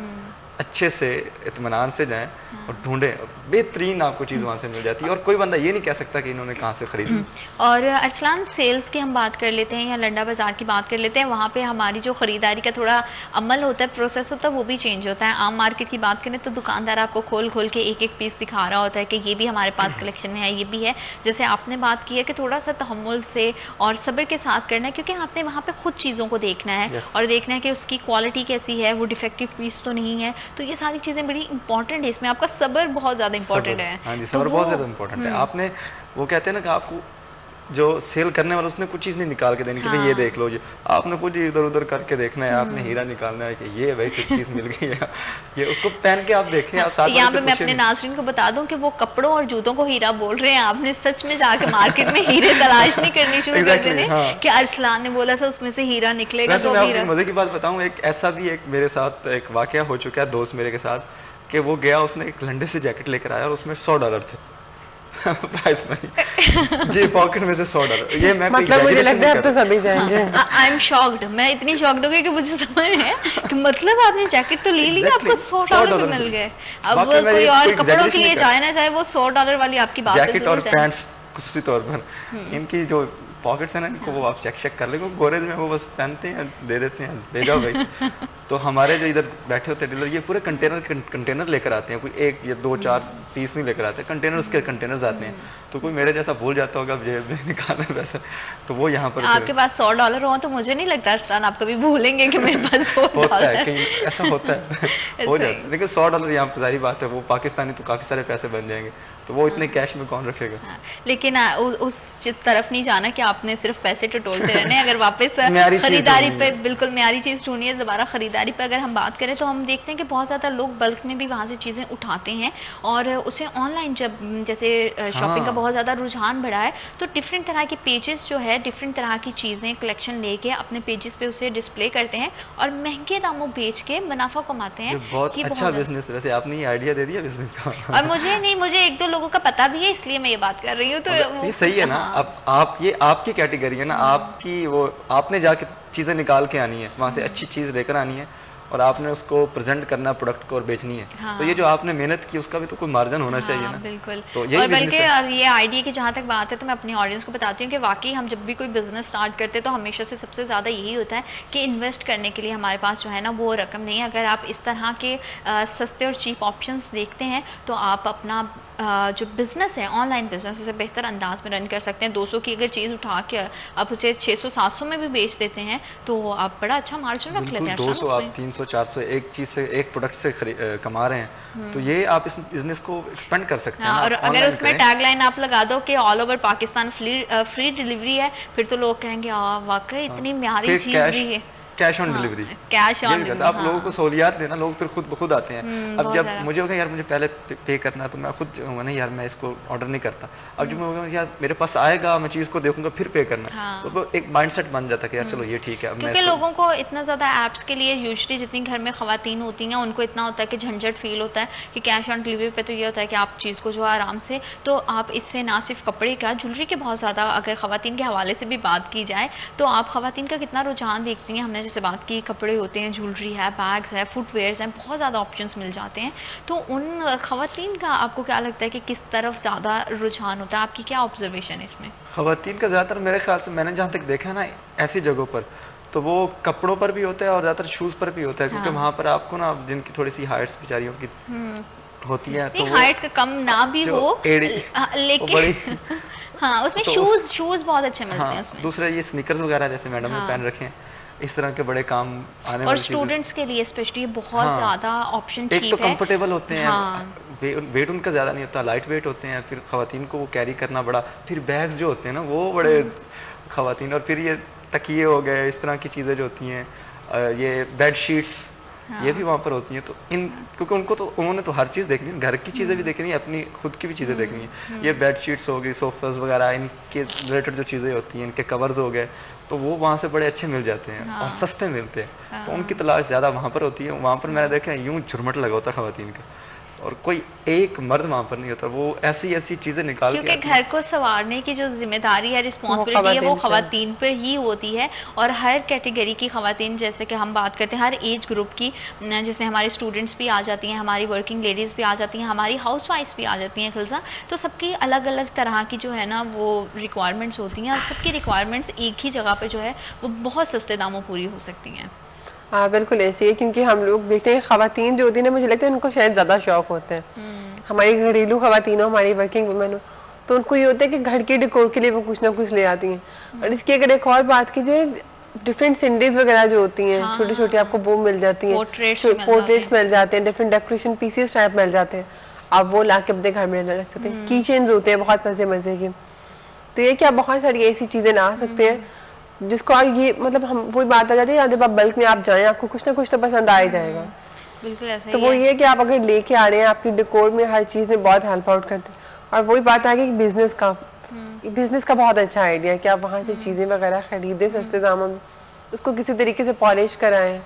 अच्छे से इत्मीनान से जाएं और ढूंढें। बेहतरीन आपको चीज़ वहाँ से मिल जाती है और कोई बंदा ये नहीं कह सकता कि इन्होंने कहाँ से खरीदी। और अरसलान, सेल्स की हम बात कर लेते हैं या लंडा बाजार की बात कर लेते हैं। वहाँ पे हमारी जो खरीदारी का थोड़ा अमल होता है, प्रोसेस होता है, वो भी चेंज होता है। आम मार्केट की बात करें तो दुकानदार आपको खोल खोल के एक एक पीस दिखा रहा होता है कि ये भी हमारे पास कलेक्शन में है, ये भी है। जैसे आपने बात की है कि थोड़ा सा तहम्मुल से और सब्र के साथ करना है, क्योंकि आपने वहाँ पे खुद चीज़ों को देखना है और देखना है कि उसकी क्वालिटी कैसी है, वो डिफेक्टिव पीस तो नहीं है। तो ये सारी चीजें बड़ी इंपॉर्टेंट है, इसमें आपका सब्र बहुत ज्यादा इंपॉर्टेंट है। हाँ जी, सब्र बहुत ज्यादा इंपॉर्टेंट है। आपने, वो कहते हैं ना कि आपको जो सेल करने वाला उसने कुछ चीज नहीं निकाल के देनी कि भाई ये देख लो जी, आपने खुद ही इधर उधर करके देखना है, आपने हीरा निकालना है कि ये भाई कुछ चीज मिल गई है, ये उसको पहन के आप देखें। आप साथ यहाँ पे मैं अपने नाज़रीन को बता दूं कि वो कपड़ों और जूतों को हीरा बोल रहे हैं, आपने सच में जाके मार्केट में हीरे तलाश नहीं करनी शुरू कर देने कि अरसलान ने बोला था उसमें से हीरा निकलेगा। तो मैं मजे की बात बताऊं, एक ऐसा भी एक मेरे साथ एक वाकया हो चुका है दोस्त मेरे के साथ कि वो गया, उसने एक लंडे से जैकेट लेकर आया और उसमें $100 थे प्राइस मनी जी, पॉकेट में से $100। ये मैं मतलब मुझे लगता है अब तो सभी जाएंगे। आई एम शॉक्ड, मैं इतनी शॉक्ड हो गई कि मुझे समझ है कि मतलब आपने जैकेट तो ले लिया, आपको $100 मिल गए। अब कोई और कपड़ों के लिए जाए ना जाए, वो $100 वाली आपकी बात जैकेट और पैंट्स खुशी तौर पर इनकी जो पॉकेट्स है ना, इनको वो आप चेक कर लेंगे, गोरेज में वो बस पहनते हैं, दे देते हैं, ले जाओ भाई। तो हमारे जो इधर बैठे होते हैं डीलर, ये पूरे कंटेनर लेकर आते हैं, कोई 1 या 2-4 पीस नहीं लेकर आते, कंटेनर्स के कंटेनर्स आते हैं। तो कोई मेरे जैसा भूल जाता होगा जेब में निकालना पैसा, तो वो यहाँ पर आपके पास $100 हो तो मुझे नहीं लगता अरसलान आप कभी भूलेंगे कि मेरे पास $100 होता है, कहीं ऐसा होता है हो जाता है। लेकिन $100 यहाँ पर जारी बात है, वो पाकिस्तानी तो काफी सारे पैसे बन जाएंगे, तो वो इतने कैश में कौन रखेगा। लेकिन उस तरफ नहीं जाना कि आपने सिर्फ पैसे टटोलते रहने। अगर वापस खरीदारी पे, बिल्कुल म्यारी चीज ढूंढनी है। दोबारा खरीदारी पे अगर हम बात करें तो हम देखते हैं कि बहुत ज्यादा लोग बल्क में भी वहां से चीजें उठाते हैं और उसे ऑनलाइन, जब जैसे शॉपिंग का बहुत ज्यादा रुझान बढ़ा है, तो डिफरेंट तरह के पेजेस जो है, डिफरेंट तरह की चीजें कलेक्शन लेके अपने पेजेस पे उसे डिस्प्ले करते हैं और महंगे दामों बेच के मुनाफा कमाते हैं। बहुत अच्छा बिजनेस, वैसे आपने ये आइडिया दे दिया बिजनेस का। और मुझे 1-2 लोगों का पता भी है, इसलिए मैं ये बात कर रही हूँ। तो ये सही है ना। अब आप, ये आपकी कैटेगरी है ना, आपकी वो, आपने जाके चीजें निकाल के आनी है वहां से, अच्छी चीज लेकर आनी है और आपने उसको प्रेजेंट करना प्रोडक्ट को और बेचनी है। हाँ। तो ये जो आपने मेहनत की उसका भी तो कोई मार्जिन होना चाहिए ना। बिल्कुल। तो और बल्कि और ये आइडिया की जहाँ तक बात है तो मैं अपनी ऑडियंस को बताती हूँ कि वाकई हम जब भी कोई बिजनेस स्टार्ट करते हैं तो हमेशा से सबसे ज़्यादा यही होता है कि इन्वेस्ट करने के लिए हमारे पास जो है ना वो रकम नहीं है। अगर आप इस तरह के सस्ते और चीप ऑप्शंस देखते हैं तो आप अपना जो बिजनेस है, ऑनलाइन बिजनेस, उसे बेहतर अंदाज में रन कर सकते हैं। 200 की अगर चीज़ उठा के आप उसे 600-700 में भी बेच देते हैं तो आप बड़ा अच्छा मार्जिन रख लेते हैं। 200 आप 300-400 एक चीज से, एक प्रोडक्ट से कमा रहे हैं, तो ये आप इस बिजनेस को एक्सपेंड कर सकते हैं। और अगर उसमें टैगलाइन आप लगा दो कि all over Pakistan free delivery है, फिर तो लोग कहेंगे वाकई इतनी म्यारी चीज भी है। Cash on delivery, cash on delivery. आप लोगों को सहूलियात देना, लोग फिर खुद ब खुद आते हैं। अब जब मुझे होगा यार मुझे पहले पे करना है तो मैं खुद नहीं यार मैं इसको ऑर्डर नहीं करता। अब जब मैं होगा यार मेरे पास आएगा, मैं चीज को देखूंगा फिर पे करना, तो एक माइंडसेट बन जाता है कि यार चलो ये ठीक है। क्योंकि लोगों को इतना ज्यादा ऐप्स के लिए यूजुअली जितनी घर में खवातीन होती हैं उनको इतना होता है कि झंझट फील होता है कि कैश ऑन डिलीवरी पे तो ये होता है कि आप चीज को जो आराम से, तो आप इससे ना सिर्फ कपड़े का, ज्वेलरी के बहुत ज्यादा, अगर खवातीन के हवाले से भी बात की जाए तो आप खवातीन का कितना रुझान देखती हैं। हमने जैसे बात की कपड़े होते हैं, ज्वेलरी है, बैग्स है, फुटवेयर्स हैं, बहुत ज़्यादा ऑप्शंस मिल जाते हैं। तो उन खवातीन का आपको क्या लगता है कि किस तरफ ज़्यादा रुझान होता है? आपकी क्या ऑब्जर्वेशन है इसमें? खवातीन का ज़्यादातर मेरे ख्याल से, मैंने जहाँ तक देखा है ना ऐसी जगहों पर, तो वो कपड़ों पर भी होता है और ज़्यादातर शूज़ पर भी होता है। क्योंकि वहाँ पर आपको ना, जिनकी थोड़ी सी हाइट्स बेचारियों की होती है, तो हाइट का कम ना भी हो लेकिन हाँ उसमें शूज बहुत अच्छे मिलते हैं उसमें। दूसरे ये स्नीकर्स वगैरह जैसे मैडम ने पहन रखे हैं, इस तरह के बड़े काम आने और स्टूडेंट्स के लिए स्पेशली बहुत ज्यादा ऑप्शन एक तो कंफर्टेबल होते हैं, वेट उनका ज्यादा नहीं होता, लाइट वेट होते हैं, फिर खवातीन को वो कैरी करना बड़ा, फिर बैग्स जो होते हैं ना वो बड़े खवातीन, और फिर ये तकिए हो गए, इस तरह की चीजें जो होती हैं, ये बेड शीट्स, ये भी वहाँ पर होती हैं। तो इन, क्योंकि उनको तो, उन्होंने तो हर चीज़ देखनी है, घर की चीज़ें भी देखनी है, अपनी खुद की भी चीज़ें देखनी है। ये बेड शीट्स हो गई, सोफास वगैरह, इनके रिलेटेड जो चीज़ें होती हैं, इनके कवर्स हो गए, तो वो वहाँ से बड़े अच्छे मिल जाते हैं और सस्ते मिलते हैं। तो उनकी तलाश ज़्यादा वहाँ पर होती है। वहाँ पर मैंने देखा यूं झुरमट लगा होता खवातीन का, और कोई एक मर्द वहाँ पर नहीं होता। वो ऐसी चीजें निकाल के, क्योंकि घर को संवारने की जो जिम्मेदारी है, रिस्पॉन्सिबिलिटी है, वो खवातीन पर ही होती है। और हर कैटेगरी की खवातीन, जैसे कि हम बात करते हैं हर एज ग्रुप की, जिसमें हमारी स्टूडेंट्स भी आ जाती हैं, हमारी वर्किंग लेडीज़ भी आ जाती हैं, हमारी हाउस वाइफ्स भी आ जाती हैं खिलसा, तो सबकी अलग अलग तरह की जो है ना वो रिक्वायरमेंट्स होती हैं, और सबकी रिक्वायरमेंट्स एक ही जगह पर जो है वो बहुत सस्ते दामों पूरी हो सकती हैं। हाँ बिल्कुल ऐसे ही, क्योंकि हम लोग देखते हैं खवातीन जो होती है ना, मुझे लगता है उनको शायद ज्यादा शौक होते हैं। हमारी घरेलू खवातीन हो, हमारी वर्किंग वुमेन हो, तो उनको ये होता है कि घर के डेकोर के लिए वो कुछ ना कुछ ले आती हैं। और इसकी अगर एक और बात कीजिए, डिफरेंट सिंडीज वगैरह जो होती हैं, छोटी छोटी आपको वो मिल जाती हैं, पोर्ट्रेट्स मिल जाते हैं, डिफरेंट डेकोरेशन पीसेस टाइप मिल जाते हैं, आप वो ला के अपने घर में रख सकते हैं। की चेन्स होते हैं बहुत मजे मजे की, तो ये कि आप बहुत सारी ऐसी चीजें ला सकते हैं जिसको आप ये मतलब हम वही बात आ जाती है, जब आप बल्क में आप जाएं आपको कुछ ना कुछ तो पसंद आ ही जाएगा। बिल्कुल ऐसा तो वो ये कि आप अगर लेके आ रहे हैं आपकी डेकोर में हर चीज में बहुत हेल्प आउट करते हैं। और वही बात आ गई बिजनेस का बहुत अच्छा आइडिया है कि आप वहां से चीजें वगैरह खरीदें सस्ते दामों में, उसको किसी तरीके से पॉलिश कराएं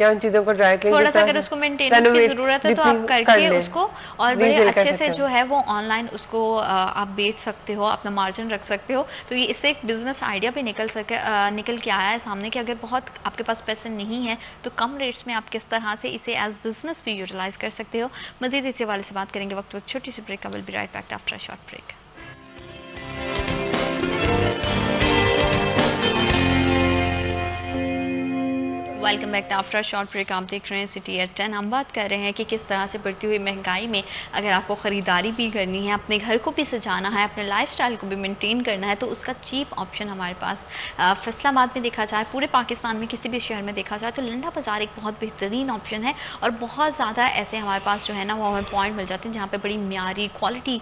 या उन चीजों को ड्राई क्लीन, थोड़ा सा अगर उसको मेंटेनेंस की जरूरत है तो आप करके उसको और बड़े अच्छे से जो है वो ऑनलाइन उसको आप बेच सकते हो, अपना मार्जिन रख सकते हो। तो ये इससे एक बिजनेस आइडिया भी निकल के आया है सामने कि अगर बहुत आपके पास पैसे नहीं है तो कम रेट्स में आप किस तरह से इसे एज बिजनेस भी यूटिलाइज कर सकते हो। मजीद इसी हवाले से बात करेंगे वक्त छोटी सी ब्रेक का। Will be right back after a short break. Welcome back after short break. आप देख रहे हैं सिटी एट 10। हम बात कर रहे हैं कि किस तरह से बढ़ती हुई महंगाई में अगर आपको ख़रीदारी भी करनी है, अपने घर को भी सजाना है, अपने लाइफस्टाइल को भी मेंटेन करना है, तो उसका चीप ऑप्शन हमारे पास फैसलाबाद में देखा जाए, पूरे पाकिस्तान में किसी भी शहर में देखा जाए तो लंडा बाज़ार एक बहुत बेहतरीन ऑप्शन है। और बहुत ज़्यादा ऐसे हमारे पास जो है ना वो हमें पॉइंट मिल जाते हैं जहाँ पर बड़ी म्यारी क्वालिटी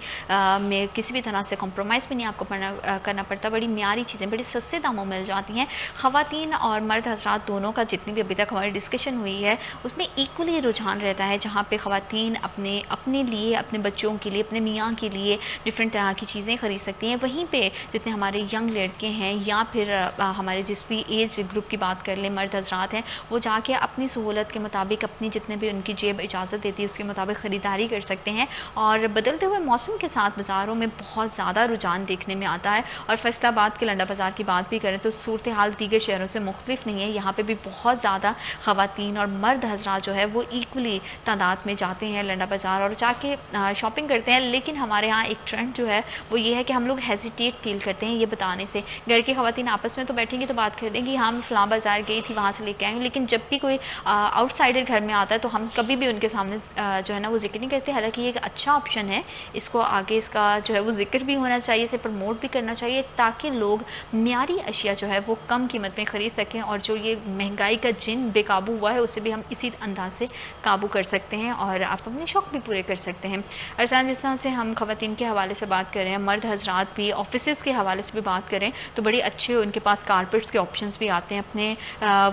में किसी भी तरह से कॉम्प्रोमाइज़ भी नहीं आपको करना पड़ता, बड़ी म्यारी चीज़ें बड़ी सस्ते दामों मिल जाती हैं। ख़वातीन और मर्द हज़रात दोनों का जितनी भी अभी तक हमारी डिस्कशन हुई है उसमें इक्वली रुझान रहता है, जहाँ पे ख़वातीन अपने लिए, अपने बच्चों के लिए, अपने मियाँ के लिए डिफरेंट तरह की चीज़ें खरीद सकती हैं। वहीं पे जितने हमारे यंग लड़के हैं या फिर हमारे जिस भी एज ग्रुप की बात कर लें, मर्द हजरात हैं, वो जाके अपनी सहूलत के मुताबिक अपनी जितने भी उनकी जेब इजाज़त देती है उसके मुताबिक ख़रीदारी कर सकते हैं। और बदलते हुए मौसम के साथ बाज़ारों में बहुत ज़्यादा रुझान देखने में आता है। और फैसलाबाद के लंडा बाज़ार की बात भी करें तो सूरत हाल दीगर शहरों से मुख्तलिफ नहीं है। यहाँ पर भी बहुत ज़्यादा ख़वातीन और मर्द हजरात जो है वो इक्वली तादाद में जाते हैं लंडा बाज़ार और जाके शॉपिंग करते हैं। लेकिन हमारे यहाँ एक ट्रेंड जो है वो ये है कि हम लोग हेजिटेट फील करते हैं ये बताने से। घर की ख़वातीन आपस में तो बैठेंगी तो बात कर देंगी हाँ मैं फ़लाँ बाज़ार गई थी वहाँ से लेके आई हूँ, लेकिन जब भी कोई आउटसाइडर घर में आता है तो हम कभी भी उनके सामने जो है ना वो जिक्र नहीं करते। हालांकि ये एक अच्छा ऑप्शन है, इसको आगे इसका जो है वो जिक्र भी होना चाहिए, इसे प्रमोट भी करना चाहिए ताकि लोग म्यारी अशिया जो है वो कम कीमत में ख़रीद सकें और जो ये महंगाई का जिन बेकाबू हुआ है उसे भी हम इसी अंदाज से काबू कर सकते हैं और आप अपने शौक भी पूरे कर सकते हैं। अरसान, जिस तरह से हम ख़वातीन के हवाले से बात कर रहे हैं, मर्द हजरात भी ऑफिसेज़ के हवाले से भी बात करें तो बड़ी अच्छे उनके पास कारपेट्स के ऑप्शंस भी आते हैं अपने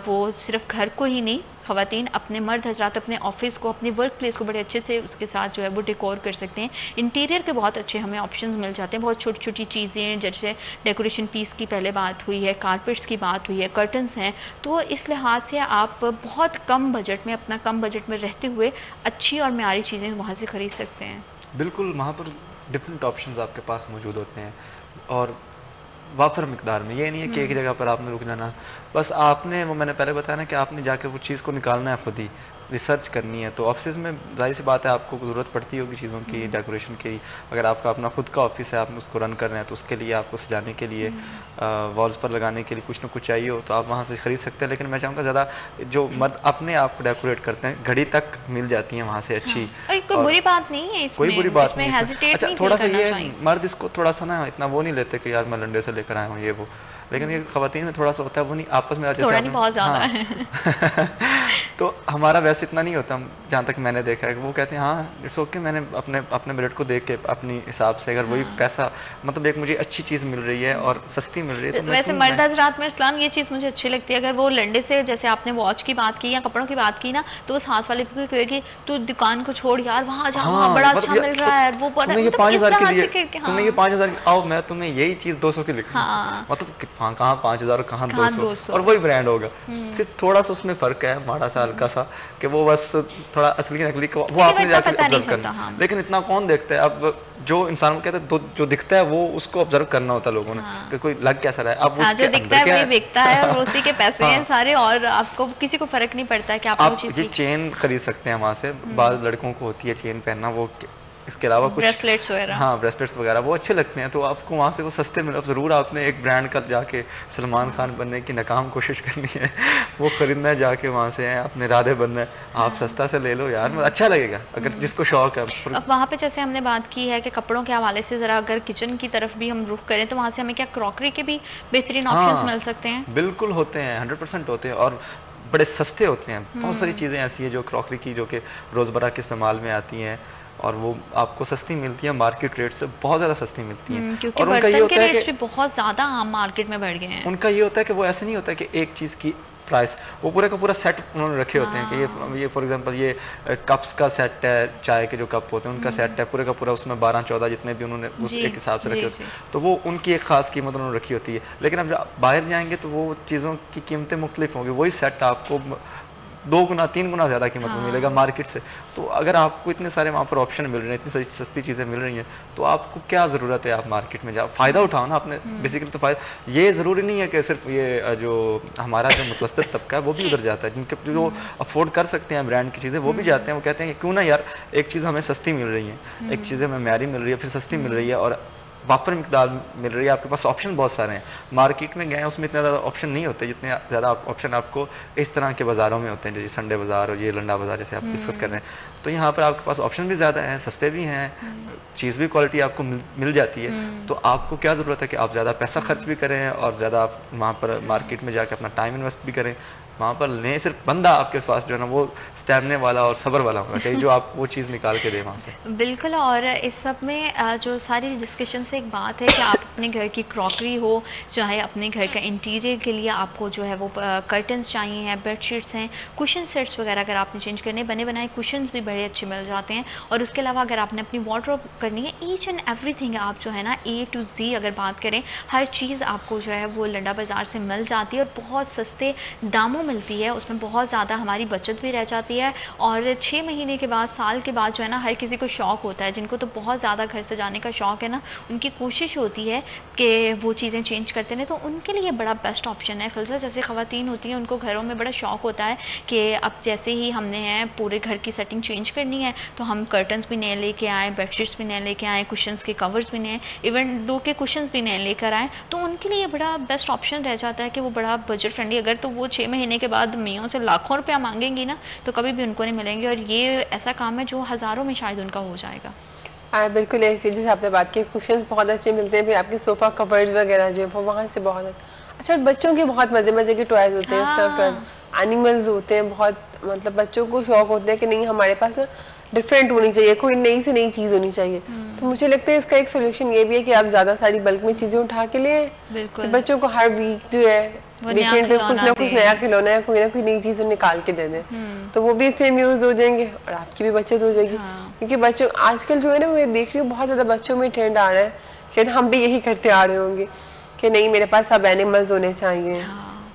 वो सिर्फ घर को ही नहीं, ख़वातीन अपने मर्द हजरात अपने ऑफिस को, अपने वर्क प्लेस को बड़े अच्छे से उसके साथ जो है वो डेकोर कर सकते हैं। इंटीरियर के बहुत अच्छे हमें ऑप्शंस मिल जाते हैं, बहुत छोटी छोटी चीज़ें जैसे डेकोरेशन पीस की पहले बात हुई है, कारपेट्स की बात हुई है, कर्टन्स हैं। तो इस लिहाज से आप बहुत कम बजट में, अपना कम बजट में रहते हुए अच्छी और म्यारी चीज़ें वहाँ से ख़रीद सकते हैं। बिल्कुल, वहाँ पर डिफरेंट ऑप्शंस आपके पास मौजूद होते हैं और वाफर मिकदार में। ये नहीं है कि एक जगह पर आपने रुक जाना, बस आपने वो मैंने पहले बताया ना कि आपने जाकर वो चीज़ को निकालना है, खुद ही रिसर्च करनी है। तो ऑफिस में जाहिर सी बात है आपको ज़रूरत पड़ती होगी चीज़ों की, डेकोरेशन की। अगर आपका अपना खुद का ऑफिस है, आप उसको रन कर रहे हैं तो उसके लिए आपको सजाने के लिए वॉल्स पर लगाने के लिए कुछ ना कुछ चाहिए हो तो आप वहाँ से ख़रीद सकते हैं। लेकिन मैं चाहूँगा ज़्यादा जो मर्द अपने आप को डेकोरेट करते हैं, घड़ी तक मिल जाती है वहाँ से अच्छी। और कोई बुरी बात नहीं है इसमें, कोई बुरी बात नहीं है। अच्छा, थोड़ा सा ये मर्द इसको थोड़ा सा ना इतना वो नहीं लेते कि यार मैं लंडे से लेकर आया हूँ ये वो, लेकिन ये ख़वातीन में थोड़ा सा होता है, वो नहीं आपस में थोड़ा नहीं बहुत ज़्यादा है। तो हमारा वैसे इतना नहीं होता, जहाँ तक मैंने देखा है। वो कहते हैं हाँ इट्स ओके, मैंने अपने बजट को देख के अपनी हिसाब से अगर वही पैसा मतलब एक मुझे अच्छी चीज़ मिल रही है और सस्ती मिल रही है तो वैसे मर्द हज़रात में इस्लाम ये चीज़ मुझे अच्छी लगती है। अगर वो लंडे से, जैसे आपने वॉच की बात की या कपड़ों की बात की ना, तो उस हाथ वाले को कहेगी तू दुकान को छोड़ यार, वहाँ जा, वहाँ बड़ा अच्छा मिल रहा है, वो बड़ा तुम्हें ये 5,000 के लिए, तुम्हें ये 5,000 आओ मैं तुम्हें यही चीज़ 200 की लिखूँ, मतलब कहाँ 5,000 कहाँ 200 और वही ब्रांड होगा। सिर्फ थोड़ा सा उसमें फर्क है माड़ा सा हल्का सा कि वो बस थोड़ा असली नकली वो आपने जाकर ऑब्जर्व करना। लेकिन इतना कौन देखता है, अब जो इंसान को कहते हैं जो दिखता है वो उसको ऑब्जर्व करना होता है लोगों ने कि कोई लग कैसा रहा है। अब जो दिखता है वही बिकता है और उसी के पैसे हैं सारे और आपको किसी को फर्क नहीं पड़ता है कि आप ये चेन खरीद सकते हैं वहां से। बाद लड़कों को होती है चेन पहनना, वो इसके अलावा कुछ ब्रेसलेट्स वगैरह, हाँ ब्रेसलेट्स वगैरह वो अच्छे लगते हैं, तो आपको वहाँ से वो सस्ते मिले। अब ज़रूर आपने एक ब्रांड का जाके सलमान खान बनने की नाकाम कोशिश करनी है, वो खरीदना है जाके वहाँ से अपने राधे बनना है, आप सस्ता से ले लो यार, मतलब अच्छा लगेगा अगर जिसको शौक है। अब वहाँ पे जैसे हमने बात की है कि कपड़ों के हवाले से ज़रा अगर किचन की तरफ भी हम रुख करें तो वहाँ से हमें क्या क्रॉकरी के भी बेहतरीन ऑप्शंस मिल सकते हैं? बिल्कुल होते हैं, 100% होते हैं और बड़े सस्ते होते हैं। बहुत सारी चीज़ें ऐसी हैं जो क्रॉकरी की जो कि रोज़मर्रा के इस्तेमाल में आती हैं और वो आपको सस्ती मिलती है, मार्केट रेट से बहुत ज़्यादा सस्ती मिलती है। क्योंकि और उनका ये होता है कि बहुत ज़्यादा आम मार्केट में बढ़ गए हैं। उनका ये होता है कि वो ऐसे नहीं होता है कि एक चीज़ की प्राइस, वो पूरा का पूरा सेट उन्होंने रखे होते हैं कि ये फॉर एग्जांपल ये कप्स का सेट है, चाय के जो कप होते हैं उनका सेट है पूरे का पूरा, उसमें 12-14 जितने भी उन्होंने उस एक हिसाब से रखे होते हैं, तो वो उनकी एक खास कीमत उन्होंने रखी होती है। लेकिन अब बाहर जाएंगे तो वो चीज़ों की कीमतें मुख्तलिफ होंगी, वही सेट आपको 2 गुना 3 गुना ज़्यादा कीमत में मिलेगा मार्केट से। तो अगर आपको इतने सारे वहाँ पर ऑप्शन मिल रहे हैं, इतनी सस्ती चीज़ें मिल रही हैं, तो आपको क्या ज़रूरत है आप मार्केट में जाओ, फ़ायदा उठाओ ना आपने। बेसिकली तो फ़ायदा, ये ज़रूरी नहीं है कि सिर्फ ये जो हमारा जो मुतवस्तित तबका है वो भी उधर जाता है, जिनके जो अफोर्ड कर सकते हैं ब्रांड की चीज़ें वो भी जाते हैं। वो कहते हैं कि क्यों ना यार एक चीज़ हमें सस्ती मिल रही है, एक चीज़ हमें म्यारी मिल रही है, फिर सस्ती मिल रही है और वापर मिकदार मिल रही है, आपके पास ऑप्शन बहुत सारे हैं। मार्केट में गए हैं उसमें इतने ज़्यादा ऑप्शन नहीं होते जितने ज़्यादा ऑप्शन आपको इस तरह के बाज़ारों में होते हैं, जैसे संडे बाज़ार और ये लंडा बाज़ार जैसे आप डिस्कस कर रहे हैं। तो यहाँ पर आपके पास ऑप्शन भी ज़्यादा है, सस्ते भी हैं, चीज़ भी क्वालिटी आपको मिल जाती है। तो आपको क्या ज़रूरत है कि आप ज़्यादा पैसा खर्च भी करें और ज़्यादा आप वहाँ पर मार्केट में जाकर अपना टाइम इन्वेस्ट भी करें, वहाँ पर लें। सिर्फ बंदा आपके पास जो है ना वो स्टैमिने वाला और सब्र वाला होना चाहिए जो आप वो चीज़ निकाल के दे वहाँ से। बिल्कुल। और इस सब में जो सारी डिस्कशन से एक बात है कि आप अपने घर की क्रॉकरी हो, चाहे अपने घर का इंटीरियर के लिए आपको जो है वो कर्टन्स चाहिए हैं, बेडशीट्स हैं, कुशन सेट्स वगैरह अगर आपने चेंज करने, बने बनाए कुशन्स भी बड़े अच्छे मिल जाते हैं। और उसके अलावा अगर आपने अपनी वार्डरोब करनी है, ईच एंड एवरीथिंग आप जो है ना A to Z अगर बात करें, हर चीज़ आपको जो है वो लंडा बाज़ार से मिल जाती है और बहुत सस्ते दामों मिलती है। उसमें बहुत ज़्यादा हमारी बचत भी रह जाती है। और 6 महीने के बाद, साल के बाद जो है ना, हर किसी को शौक होता है, जिनको तो बहुत ज़्यादा घर से जाने का शौक है ना, उनकी कोशिश होती है कि वो चीज़ें चेंज करते रहें। तो उनके लिए बड़ा बेस्ट ऑप्शन है खलसा। जैसे ख़वातीन होती हैं उनको घरों में बड़ा शौक होता है कि अब जैसे ही हमने है पूरे घर की सेटिंग चेंज करनी है तो हम कर्टन्स भी नए लेके आए, बेडशीट्स भी नए लेके आए, कुशन्स के कवर्स भी नए, इवन 2 के कुशन्स भी नए लेकर आए। तो उनके लिए बड़ा बेस्ट ऑप्शन रह जाता है कि वो बड़ा बजट फ्रेंडली। अगर तो वो 6 महीने के बाद मियों से लाखों रुपया मांगेंगी ना तो कभी भी उनको नहीं मिलेंगे। और ये ऐसा काम है जो हज़ारों में शायद उनका हो जाएगा। हाँ बिल्कुल ऐसी जैसे आपने बात की, कुशन्स बहुत अच्छे मिलते हैं, फिर आपके सोफा कवर्स वगैरह जो है वो वहाँ से बहुत अच्छा। बच्चों के बहुत मजे मजे के टॉयज होते हैं, स्टफ्ड एनिमल्स होते हैं, बहुत मतलब बच्चों को शौक होते हैं कि नहीं हमारे पास ना डिफरेंट होनी चाहिए, कोई नई से नई चीज होनी चाहिए। तो मुझे लगता है इसका एक सोल्यूशन ये भी है कि आप ज्यादा सारी बल्क में चीजें उठा के लिए बच्चों को हर वीक जो है वीकेंड पे कुछ ना कुछ नया खिलौना है, कोई ना कोई नई चीज निकाल के दे दें, तो वो भी इससे यूज हो जाएंगे और आपकी भी बचत हो जाएगी। क्योंकि बच्चों आजकल जो है ना, मैं देख रही हूँ बहुत ज्यादा बच्चों में ट्रेंड आ रहा है, शायद हम भी यही करते आ रहे होंगे कि नहीं मेरे पास सब एनिमल्स होने चाहिए।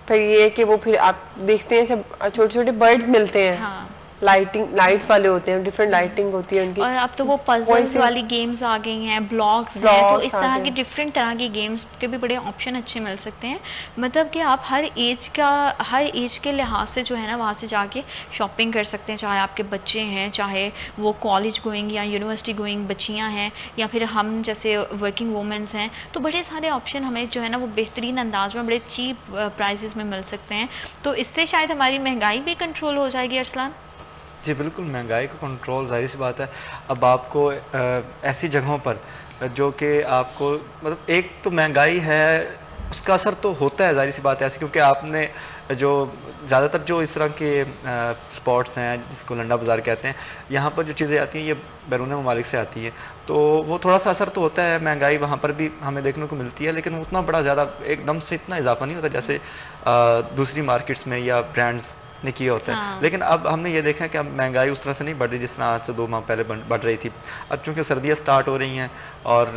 फिर ये कि वो फिर आप देखते हैं जब छोटे छोटे बर्ड्स मिलते हैं, लाइट्स वाले होते हैं, डिफरेंट लाइटिंग होती है उनकी। और अब तो वो पजल्स वाली गेम्स आ गई हैं, ब्लॉक्स हैं, तो इस तरह की डिफरेंट तरह की गेम्स के भी बड़े ऑप्शन अच्छे मिल सकते हैं। मतलब कि आप हर एज के लिहाज से जो है ना वहाँ से जाके शॉपिंग कर सकते हैं, चाहे आपके बच्चे हैं, चाहे वो कॉलेज गोइंग या यूनिवर्सिटी गोइंग बच्चियाँ हैं, या फिर हम जैसे वर्किंग वुमेंस हैं। तो बड़े सारे ऑप्शन हमें जो है ना वो बेहतरीन अंदाज में बड़े चीप प्राइजेस में मिल सकते हैं। तो इससे शायद हमारी महंगाई भी कंट्रोल हो जाएगी। अरसलान जी बिल्कुल, महंगाई को कंट्रोल जाहिर सी बात है। अब आपको ऐसी जगहों पर जो कि आपको मतलब एक तो महंगाई है उसका असर तो होता है जाहिर सी बात है ऐसी, क्योंकि आपने जो ज़्यादातर जो इस तरह के स्पॉट्स हैं जिसको लंडा बाज़ार कहते हैं, यहाँ पर जो चीज़ें आती हैं ये बैरून ममालिक से आती है, तो वो थोड़ा सा असर तो होता है। महंगाई वहाँ पर भी हमें देखने को मिलती है, लेकिन उतना बड़ा ज़्यादा एकदम से इतना इजाफा नहीं होता जैसे दूसरी मार्केट्स में या ब्रांड्स ने किया होता है। लेकिन अब हमने ये देखा है कि अब महंगाई उस तरह से नहीं बढ़ रही जिस तरह आज से 2 माह पहले बढ़ रही थी। अब चूंकि सर्दियाँ स्टार्ट हो रही हैं और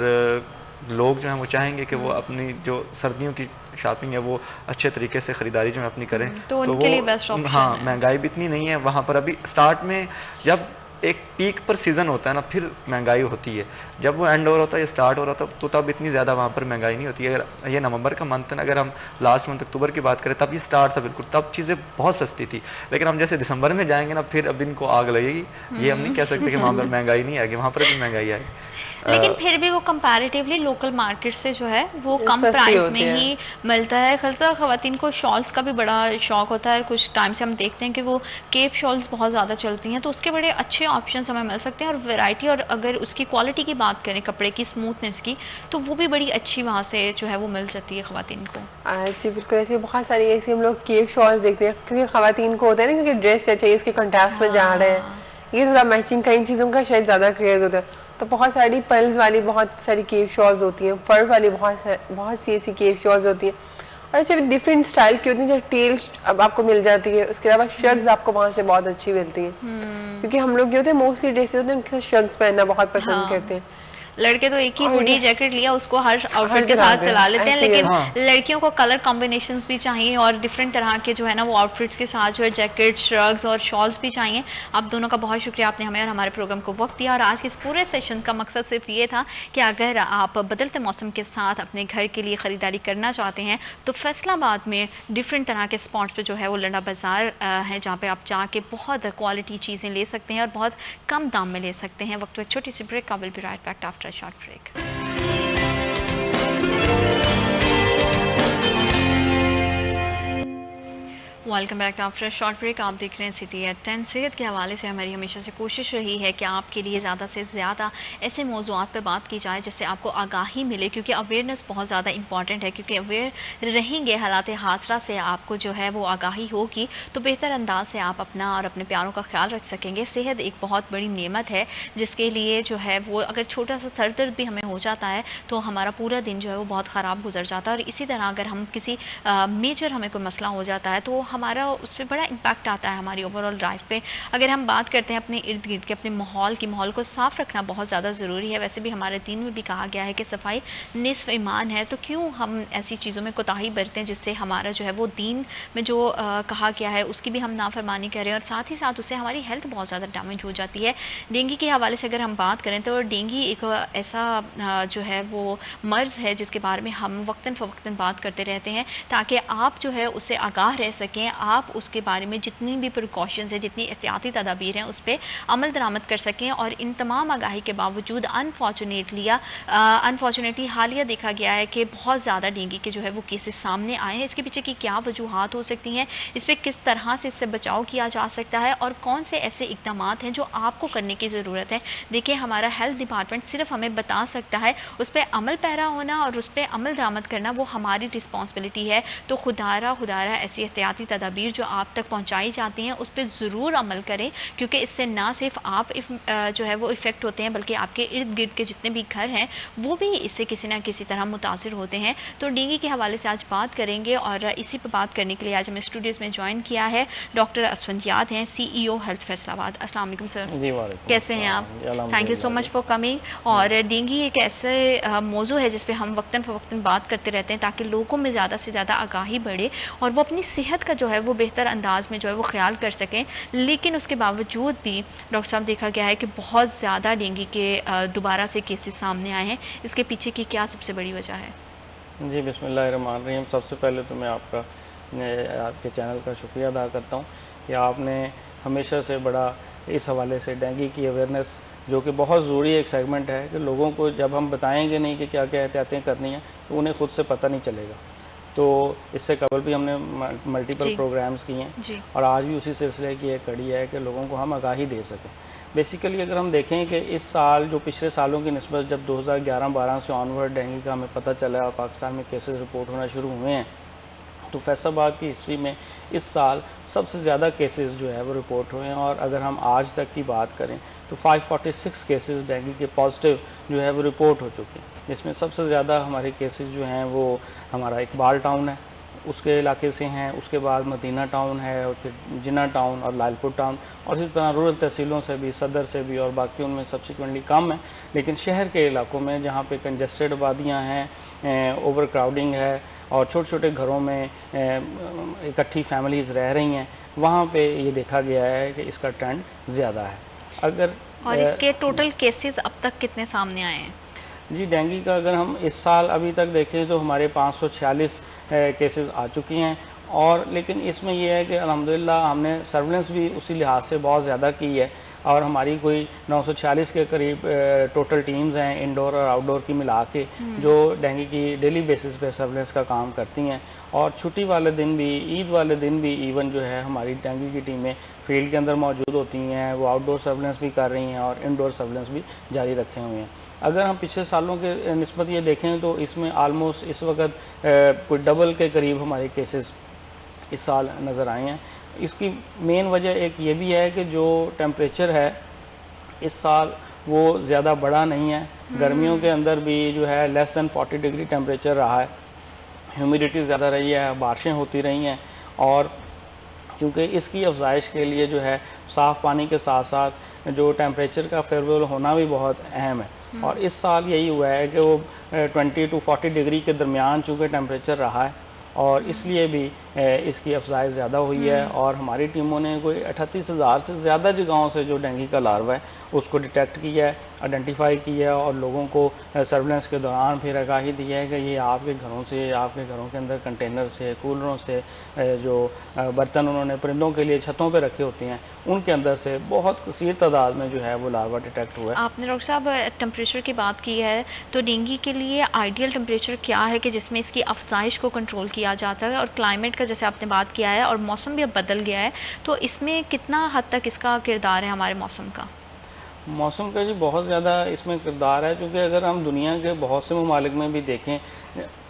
लोग जो हैं वो चाहेंगे कि वो अपनी जो सर्दियों की शॉपिंग है वो अच्छे तरीके से ख़रीदारी जो है अपनी करें, तो उनके लिए बेस्ट ऑप्शन है। हाँ, महंगाई भी इतनी नहीं है वहाँ पर अभी स्टार्ट में। जब एक पीक पर सीज़न होता है ना फिर महंगाई होती है, जब वो एंड हो रहा होता है या स्टार्ट हो रहा होता है तो तब इतनी ज़्यादा वहाँ पर महंगाई नहीं होती है। अगर ये नवंबर का मंथ है, अगर हम लास्ट मंथ अक्टूबर की बात करें तब ये स्टार्ट था बिल्कुल, तब चीज़ें बहुत सस्ती थी। लेकिन हम जैसे दिसंबर में जाएंगे ना फिर अब इनको आग लगेगी। ये हम नहीं कह सकते कि वहाँ पर महंगाई नहीं आएगी, वहाँ पर भी महंगाई आएगी। लेकिन फिर भी वो कंपैरेटिवली लोकल मार्केट से जो है वो कम प्राइस में ही मिलता है। खलसा ख़वातीन को शॉल्स का भी बड़ा शौक होता है, कुछ टाइम से हम देखते हैं कि वो केप शॉल्स बहुत ज़्यादा चलती हैं, तो उसके बड़े अच्छे ऑप्शंस हमें मिल सकते हैं और वैरायटी। और अगर उसकी क्वालिटी की बात करें, कपड़े की स्मूथनेस की, तो वो भी बड़ी अच्छी वहाँ से जो है वो मिल जाती है ख़वातीन को। जी बिल्कुल, ऐसी बहुत सारी ऐसी हम लोग केप शॉल्स देखते हैं, क्योंकि ख़वातीन को होता है ना क्योंकि ड्रेस चाहिए, इसके कॉन्ट्रास्ट में जा रहे हैं ये थोड़ा मैचिंग का इन चीज़ों का शायद ज़्यादा क्रेज होता है। तो बहुत सारी पर्ल्स वाली बहुत सारी केव शॉल्स होती हैं, फर वाली बहुत सी ऐसी केव शॉल्स होती हैं, और अच्छा डिफरेंट स्टाइल की होती है। जैसे टेल अब आपको मिल जाती है, उसके अलावा शर्ट्स आपको वहाँ से बहुत अच्छी मिलती हैं, क्योंकि हम लोग ये होते हैं मोस्टली ड्रेसेस होते हैं उनके साथ शर्ट्स पहनना बहुत पसंद करते हैं। लड़के तो एक ही हुडी जैकेट लिया उसको हर आउटफिट के साथ चला लेते हैं, लेकिन लड़कियों को कलर कॉम्बिनेशंस भी चाहिए और डिफरेंट तरह के जो है ना वो आउटफिट्स के साथ जो है जैकेट, श्रग्स और शॉल्स भी चाहिए। आप दोनों का बहुत शुक्रिया, आपने हमें और हमारे प्रोग्राम को वक्त दिया। और आज के इस पूरे सेशन का मकसद सिर्फ ये था कि अगर आप बदलते मौसम के साथ अपने घर के लिए खरीदारी करना चाहते हैं तो फैसलाबाद में डिफरेंट तरह के स्पॉट्स पे जो है वो लंडा बाजार है, जहाँ पे आप जाके बहुत क्वालिटी चीज़ें ले सकते हैं और बहुत कम दाम में ले सकते हैं। वक्त एक छोटी सी ब्रेक का, will be right back after short break. Welcome back after short break. आप देख रहे हैं सिटी एट 10। सेहत के हवाले से हमारी हमेशा से कोशिश रही है कि आपके लिए ज़्यादा से ज़्यादा ऐसे मौज़ूआत पे बात की जाए जिससे आपको आगाही मिले, क्योंकि अवेयरनेस बहुत ज़्यादा इंपॉर्टेंट है। क्योंकि अवेयर रहेंगे हालात हादसा से, आपको जो है वो आगाही होगी तो बेहतर अंदाज से आप अपना और अपने प्यारों का ख्याल रख सकेंगे। सेहत एक बहुत बड़ी नेमत है जिसके लिए जो है वो अगर छोटा सा सर दर्द भी हमें हो जाता है तो हमारा पूरा दिन जो है वो बहुत ख़राब गुजर जाता है। और इसी तरह अगर हम किसी मेजर हमें कोई मसला हो जाता है तो हमारा उस पर बड़ा इम्पैक्ट आता है हमारी ओवरऑल लाइफ पे। अगर हम बात करते हैं अपने इर्द गिर्द के अपने माहौल को साफ रखना बहुत ज़्यादा ज़रूरी है। वैसे भी हमारे दीन में भी कहा गया है कि सफाई निस्फ ईमान है, तो क्यों हम ऐसी चीज़ों में कोताही बरतें जिससे हमारा जो है वो दीन में जो कहा गया है उसकी भी हम नाफरमानी करें, और साथ ही साथ उससे हमारी हेल्थ बहुत ज़्यादा डैमेज हो जाती है। डेंगू के हवाले से अगर हम बात करें तो डेंगू एक ऐसा जो है वो मर्ज़ है जिसके बारे में हम वक्तन फ़वक्तन बात करते रहते हैं ताकि आप जो है उससे आगाह रह सकें, आप उसके बारे में जितनी भी प्रिकॉशंस है, जितनी एहतियाती तदाबीर हैं उस पर अमल दरामद कर सकें। और इन तमाम आगाही के बावजूद अनफॉर्चुनेटली हालिया देखा गया है कि बहुत ज़्यादा डेंगू के जो है वो केसेस सामने आए हैं। इसके पीछे की क्या वजूहात हो सकती हैं, इस पर किस तरह से इससे बचाव किया जा सकता है और कौन से ऐसे इक़दाम हैं जो आपको करने की ज़रूरत है। देखिए, हमारा हेल्थ डिपार्टमेंट सिर्फ हमें बता सकता है, उस पर अमल पैरा होना और उस पर अमल दरामद करना वो हमारी रिस्पॉन्सिबिलिटी है। तो खुदारा ऐसी एहतियाती तदाबीर जो आप तक पहुंचाई जाती हैं उस पर ज़रूर अमल करें, क्योंकि इससे ना सिर्फ आप जो है वो इफ़ेक्ट होते हैं बल्कि आपके इर्द गिर्द के जितने भी घर हैं वो भी इससे किसी ना किसी तरह मुतासिर होते हैं। तो डेंगू के हवाले से आज बात करेंगे और इसी पर बात करने के लिए आज हमें स्टूडियोज़ में ज्वाइन किया है डॉक्टर असफंदियाद हैं, CEO हेल्थ फैसलाबाद। अस्सलाम वालेकुम सर। जी, कैसे हैं आप? Thank you so much for coming. और डेंगू एक ऐसे मौजू है जिस पे हम वक्तन फ़वक्तन बात करते रहते हैं ताकि लोगों में ज़्यादा से ज़्यादा आगाही बढ़े और वो अपनी सेहत का जो है वो बेहतर अंदाज में जो है वो ख्याल कर सकें। लेकिन उसके बावजूद भी डॉक्टर साहब देखा गया है कि बहुत ज़्यादा डेंगू के दोबारा से केसेस सामने आए हैं। इसके पीछे की क्या सबसे बड़ी वजह है? जी, बिस्मिल्लाहिर्रहमानिर्रहीम। सबसे पहले तो मैं आपके चैनल का शुक्रिया अदा करता हूँ कि आपने हमेशा से बड़ा इस हवाले से डेंगू की अवेयरनेस, जो कि बहुत ज़रूरी एक सेगमेंट है कि लोगों को जब हम बताएंगे नहीं कि क्या क्या एहतियातें करनी हैं तो उन्हें खुद से पता नहीं चलेगा। तो इससे कबल भी हमने मल्टीपल प्रोग्राम्स किए हैं और आज भी उसी सिलसिले की एक कड़ी है कि लोगों को हम आगाही दे सकें। बेसिकली अगर हम देखें कि इस साल जो पिछले सालों की निस्बत जब 2011-12 से ऑनवर्ड डेंगू का हमें पता चला और पाकिस्तान में केसेस रिपोर्ट होना शुरू हुए हैं, तो फैसलाबाद की हिस्ट्री में इस साल सबसे ज़्यादा केसेस जो है वो रिपोर्ट हुए हैं। और अगर हम आज तक की बात करें तो 546 केसेस डेंगू के पॉजिटिव जो है वो रिपोर्ट हो चुके हैं। इसमें सबसे ज़्यादा हमारे केसेस जो हैं वो हमारा इकबाल टाउन है, उसके इलाके से हैं, उसके बाद मदीना टाउन है और फिर जिन्ना टाउन और लालपुर टाउन, और इसी तरह रूरल तहसीलों से भी, सदर से भी, और बाकी उनमें सब्सिक्वेंटली कम है। लेकिन शहर के इलाकों में जहाँ पे कंजस्टेड आबादियाँ हैं, ओवर क्राउडिंग है और छोटे छोटे घरों में इकट्ठी फैमिलीज़ रह रही हैं, वहाँ पे ये देखा गया है कि इसका ट्रेंड ज़्यादा है। और इसके टोटल केसेस अब तक कितने सामने आए हैं? जी, डेंगू का अगर हम इस साल अभी तक देखें तो हमारे 546 केसेस आ चुकी हैं। और लेकिन इसमें यह है कि अल्हम्दुलिल्लाह हमने सर्विलेंस भी उसी लिहाज से बहुत ज़्यादा की है और हमारी कोई 946 के करीब टोटल टीम्स हैं इंडोर और आउटडोर की मिला के, जो डेंगू की डेली बेसिस पे सर्विलेंस का काम करती हैं। और छुट्टी वाले दिन भी, ईद वाले दिन भी इवन जो है हमारी डेंगू की टीमें फील्ड के अंदर मौजूद होती हैं, वो आउटडोर सर्विलेंस भी कर रही हैं और इनडोर सर्विलेंस भी जारी रखे हुए हैं। अगर हम पिछले सालों के निस्बत ये देखें तो इसमें आलमोस्ट इस वक्त कोई डबल के करीब हमारे केसेस इस साल नज़र आए हैं। इसकी मेन वजह एक ये भी है कि जो टेम्परेचर है इस साल वो ज़्यादा बड़ा नहीं है। गर्मियों के अंदर भी जो है लेस दैन 40 डिग्री टेम्परेचर रहा है, ह्यूमिडिटी ज़्यादा रही है, बारिशें होती रही हैं, और क्योंकि इसकी अफजाइश के लिए जो है साफ़ पानी के साथ साथ जो टेम्परेचर का फेवरेबल होना भी बहुत अहम है। और इस साल यही हुआ है कि वो 20 to 40 डिग्री के दरमियान चूँकि टेम्परेचर रहा है, और इसलिए भी इसकी अफजाइश ज़्यादा हुई है। और हमारी टीमों ने कोई 38,000 से ज़्यादा जगहों से जो डेंगू का लार्वा है उसको डिटेक्ट किया है, आइडेंटिफाई किया है, और लोगों को सर्वेलेंस के दौरान फिर आगाही दी है कि ये आपके घरों से, आपके घरों के अंदर कंटेनर से, कूलरों से जो बर्तन उन्होंने परिंदों के लिए छतों पर रखे होते हैं उनके अंदर से बहुत कसीर तादाद में जो है वो लार्वा डिटेक्ट हुआ है। आपने डॉक्टर साहब टेम्परेचर की बात की है, तो डेंगू के लिए आइडियल टेम्परेचर क्या है कि जिसमें इसकी अफजाइश को कंट्रोल किया जाता है? और क्लाइमेट का जैसे आपने बात किया है, और मौसम भी अब बदल गया है, तो इसमें कितना हद तक इसका किरदार है हमारे मौसम का? मौसम का जी बहुत ज़्यादा इसमें किरदार है, क्योंकि अगर हम दुनिया के बहुत से ममालिक में भी देखें,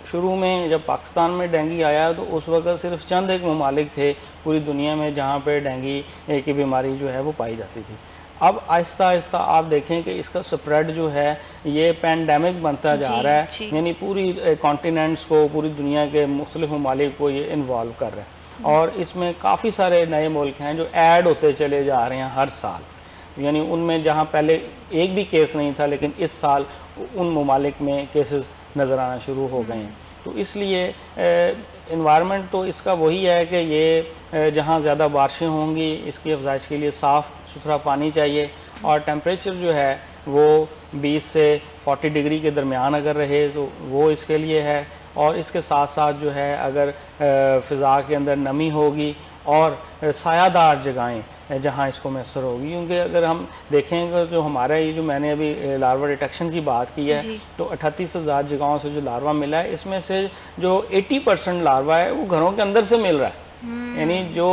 शुरू में जब पाकिस्तान में डेंगू आया तो उस वक्त सिर्फ चंद एक ममालिक थे पूरी दुनिया में जहाँ पे डेंगू की बीमारी जो है वो पाई जाती थी। अब आहिस्ता आहिस्ता आप देखें कि इसका स्प्रेड जो है ये पैंडेमिक बनता जा रहा है, यानी पूरी कॉन्टिनेंट्स को, पूरी दुनिया के मुख्तलिफ ममालिक को ये इन्वॉल्व कर रहे हैं। और इसमें काफ़ी सारे नए मुल्क हैं जो ऐड होते चले जा रहे हैं हर साल, यानी उनमें जहां पहले एक भी केस नहीं था, लेकिन इस साल उन ममालिक में केसेस नज़र आना शुरू हो गए हैं। तो इसलिए इन्वायरमेंट तो इसका वही है कि ये जहां ज़्यादा बारिशें होंगी इसकी अफजाइश के लिए साफ़ सुथरा पानी चाहिए, और टेम्परेचर जो है वो 20 से 40 डिग्री के दरमियान अगर रहे तो वो इसके लिए है। और इसके साथ साथ जो है अगर फ़िज़ा के अंदर नमी होगी और सायादार जगहें जहाँ इसको मैसर होगी, क्योंकि अगर हम देखेंगे जो हमारा ये जो मैंने अभी लार्वा डिटेक्शन की बात की है तो 38,000 जगहों से जो लार्वा मिला है इसमें से जो 80% लार्वा है वो घरों के अंदर से मिल रहा है। यानी जो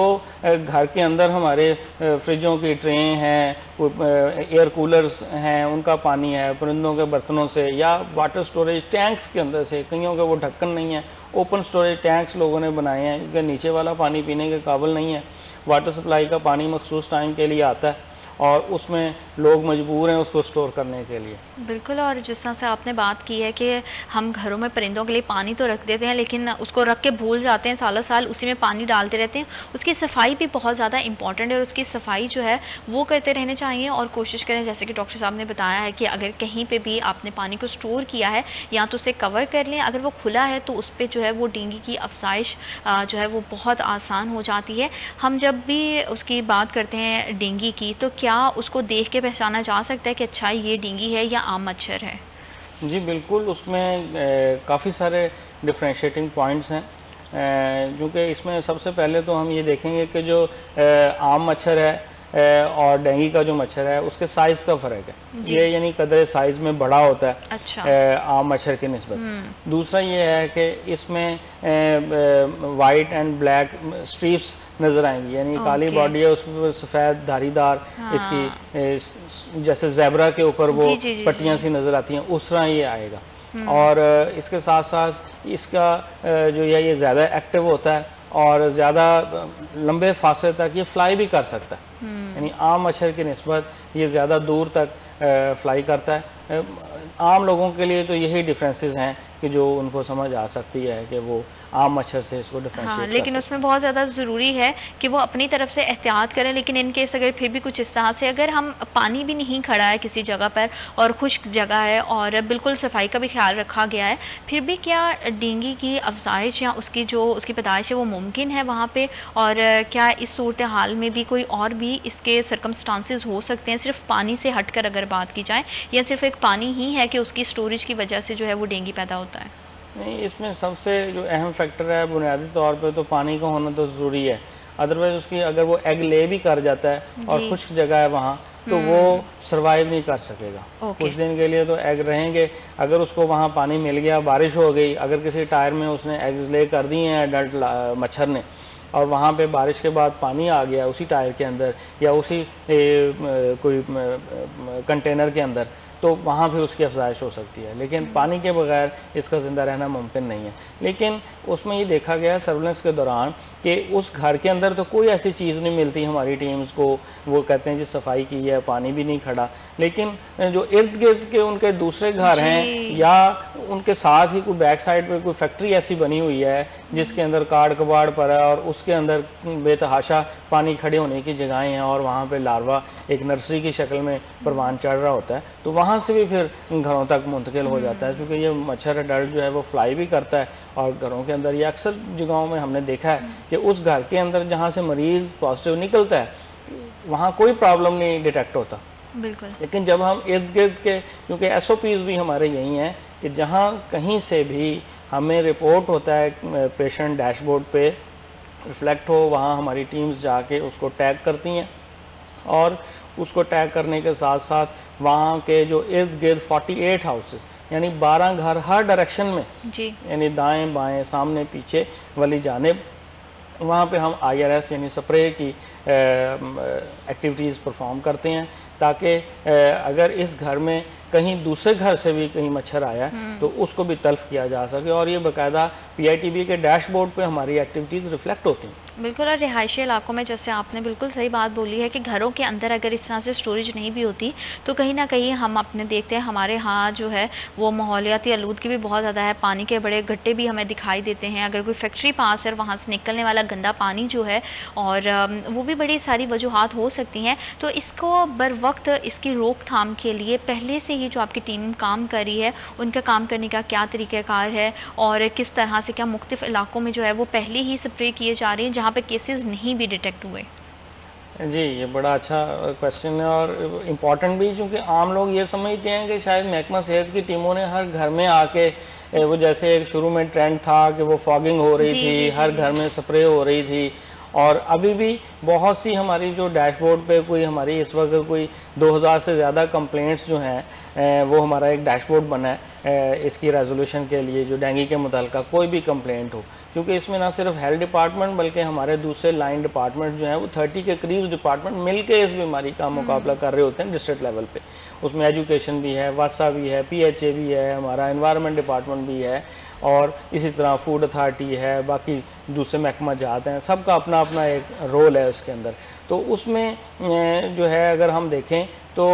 घर के अंदर हमारे फ्रिजों की ट्रे हैं, एयर कूलर्स हैं, उनका पानी है, परिंदों के बर्तनों से, या वाटर स्टोरेज टैंक्स के अंदर से, कईयों के वो ढक्कन नहीं है, ओपन स्टोरेज टैंक्स लोगों ने बनाए हैं क्योंकि नीचे वाला पानी पीने के काबिल नहीं है। वाटर सप्लाई का पानी मखसूस टाइम के लिए आता है और उसमें लोग मजबूर हैं उसको स्टोर करने के लिए। बिल्कुल, और जिस तरह से आपने बात की है कि हम घरों में परिंदों के लिए पानी तो रख देते हैं लेकिन उसको रख के भूल जाते हैं, सालों साल उसी में पानी डालते रहते हैं। उसकी सफाई भी बहुत ज़्यादा इंपॉर्टेंट है और उसकी सफाई जो है वो करते रहने चाहिए और कोशिश करें, जैसे कि डॉक्टर साहब ने बताया है कि अगर कहीं पर भी आपने पानी को स्टोर किया है या तो उसे कवर कर लें, अगर वो खुला है तो उस पर जो है वो डेंगू की अफजाइश जो है वो बहुत आसान हो जाती है। हम जब भी उसकी बात करते हैं डेंगू की, तो क्या उसको देख के पहचाना जा सकता है कि अच्छा ये डेंगू है या आम मच्छर है? जी बिल्कुल, उसमें काफ़ी सारे डिफ्रेंशिएटिंग पॉइंट्स हैं, क्योंकि इसमें सबसे पहले तो हम ये देखेंगे कि जो आम मच्छर है और डेंगू का जो मच्छर है उसके साइज़ का फ़र्क है। ये यानी कदर साइज़ में बड़ा होता है अच्छा। आम मच्छर के निस्बत। दूसरा ये है कि इसमें वाइट एंड ब्लैक स्ट्रीप्स नज़र आएंगी, यानी काली बॉडी है उसमें सफ़ेद धारीदार इसकी जैसे ज़ेब्रा के ऊपर वो पट्टियाँ सी नज़र आती हैं, उस तरह ये आएगा। और इसके साथ साथ इसका जो है ये ज़्यादा एक्टिव होता है और ज़्यादा लंबे फासले तक ये फ्लाई भी कर सकता है, यानी आम मच्छर की निस्बत ये ज़्यादा दूर तक फ्लाई करता है। आम लोगों के लिए तो यही डिफरेंसेस हैं कि जो उनको समझ आ सकती है कि वो आम मच्छर से इसको डिफरेंशिएट लेकिन उसमें बहुत ज़्यादा ज़रूरी है कि वो अपनी तरफ से एहतियात करें। लेकिन इन केस अगर फिर भी कुछ इस तरह से अगर हम पानी भी नहीं खड़ा है किसी जगह पर और खुश्क जगह है और बिल्कुल सफाई का भी ख्याल रखा गया है, फिर भी क्या डेंगू की अफजाइश या उसकी पैदाइश है वो मुमकिन है वहाँ पर? और क्या इस सूरत हाल में भी कोई और भी इसके सर्कमस्टांसेस हो सकते हैं, सिर्फ पानी से हट कर अगर बात की जाए, या सिर्फ एक पानी ही है कि उसकी स्टोरेज की वजह से जो है वो डेंगू पैदा होता है? नहीं, इसमें सबसे जो अहम फैक्टर है बुनियादी तौर पे तो पानी का होना तो ज़रूरी है। अदरवाइज उसकी अगर वो एग ले भी कर जाता है और खुश्क जगह है वहाँ तो वो सरवाइव नहीं कर सकेगा। कुछ दिन के लिए तो एग रहेंगे, अगर उसको वहाँ पानी मिल गया, बारिश हो गई, अगर किसी टायर में उसने एग्स ले कर दिए हैं अडल्ट मच्छर ने और वहाँ पे बारिश के बाद पानी आ गया उसी टायर के अंदर या उसी कोई कंटेनर के अंदर, तो वहाँ भी उसकी अफजाइश हो सकती है, लेकिन पानी के बगैर इसका ज़िंदा रहना मुमकिन नहीं है। लेकिन उसमें ये देखा गया सर्विलेंस के दौरान कि उस घर के अंदर तो कोई ऐसी चीज़ नहीं मिलती हमारी टीम्स को, वो कहते हैं जी सफाई की है, पानी भी नहीं खड़ा, लेकिन जो इर्द गिर्द के उनके दूसरे घर हैं या उनके साथ ही कोई बैक साइड पे कोई फैक्ट्री ऐसी बनी हुई है जिसके अंदर काड़ कबाड़ पड़ा है और उसके अंदर बेतहाशा पानी खड़े होने की जगहें हैं और वहाँ पे लार्वा एक नर्सरी की शक्ल में परवान चढ़ रहा होता है, तो वहाँ से भी फिर घरों तक मुंतकिल हो जाता है, क्योंकि ये मच्छर अडल्ट जो है वो फ्लाई भी करता है और घरों के अंदर, ये अक्सर जगहों में हमने देखा है कि उस घर के अंदर जहाँ से मरीज पॉजिटिव निकलता है वहाँ कोई प्रॉब्लम नहीं डिटेक्ट होता। बिल्कुल। लेकिन जब हम इर्द गिर्द के, क्योंकि एसओपीज भी हमारे यही हैं कि जहाँ कहीं से भी हमें रिपोर्ट होता है पेशेंट डैशबोर्ड पे रिफ्लेक्ट हो, वहाँ हमारी टीम्स जाके उसको टैग करती हैं और उसको टैग करने के साथ साथ वहाँ के जो इर्द गिर्द 48 हाउसेस यानी 12 घर हर डायरेक्शन में जी, यानी दाएं बाएं सामने पीछे वाली जानिब, वहाँ पे हम IRS यानी स्प्रे की एक्टिविटीज़ परफॉर्म करते हैं ताकि अगर इस घर में कहीं दूसरे घर से भी कहीं मच्छर आया तो उसको भी तल्फ किया जा सके, और ये बाकायदा PITB के डैशबोर्ड पे हमारी एक्टिविटीज़ रिफ्लेक्ट होती हैं। बिल्कुल। और रिहायशी इलाकों में जैसे आपने बिल्कुल सही बात बोली है कि घरों के अंदर अगर इस तरह से स्टोरेज नहीं भी होती तो कहीं ना कहीं हम अपने देखते हैं हमारे यहाँ जो है वो माहौलियाती आलूदगी भी बहुत ज़्यादा है, पानी के बड़े गड्ढे भी हमें दिखाई देते हैं, अगर कोई फैक्ट्री पास है वहाँ से निकलने वाला गंदा पानी जो है, और वो भी बड़ी सारी वजूहात हो सकती हैं। तो इसको बर वक्त इसकी रोकथाम के लिए पहले से ही जो आपकी टीम काम कर रही है उनका काम करने का क्या तरीक़ाकार है और किस तरह से क्या मुख्तलिफ इलाकों में जो है वो पहले ही स्प्रे किए जा रहे हैं जहाँ पे केसेस नहीं भी डिटेक्ट हुए? जी, ये बड़ा अच्छा क्वेश्चन है और इम्पॉर्टेंट भी, क्योंकि आम लोग ये समझते हैं कि शायद महकमा सेहत की टीमों ने हर घर में आके, वो जैसे एक शुरू में ट्रेंड था कि वो फॉगिंग हो रही थी, हर घर में स्प्रे हो रही थी, और अभी भी बहुत सी हमारी जो डैशबोर्ड पे कोई हमारी इस वक्त कोई 2000 से ज़्यादा कंप्लेंट्स जो हैं वो हमारा एक डैशबोर्ड बना है इसकी रेजोल्यूशन के लिए, जो डेंगू के मुताल्लिक़ कोई भी कंप्लेंट हो, क्योंकि इसमें ना सिर्फ हेल्थ डिपार्टमेंट बल्कि हमारे दूसरे लाइन डिपार्टमेंट जो हैं वो 30 के करीब डिपार्टमेंट मिलके इस बीमारी का मुकाबला कर रहे होते हैं डिस्ट्रिक्ट लेवल पे। उसमें एजुकेशन भी है, वासा भी है, PHA भी है, हमारा एनवायरनमेंट डिपार्टमेंट भी है, और इसी तरह फूड अथॉरिटी है, बाकी दूसरे महकमा जात हैं, सबका अपना अपना एक रोल है उसके अंदर। तो उसमें जो है अगर हम देखें तो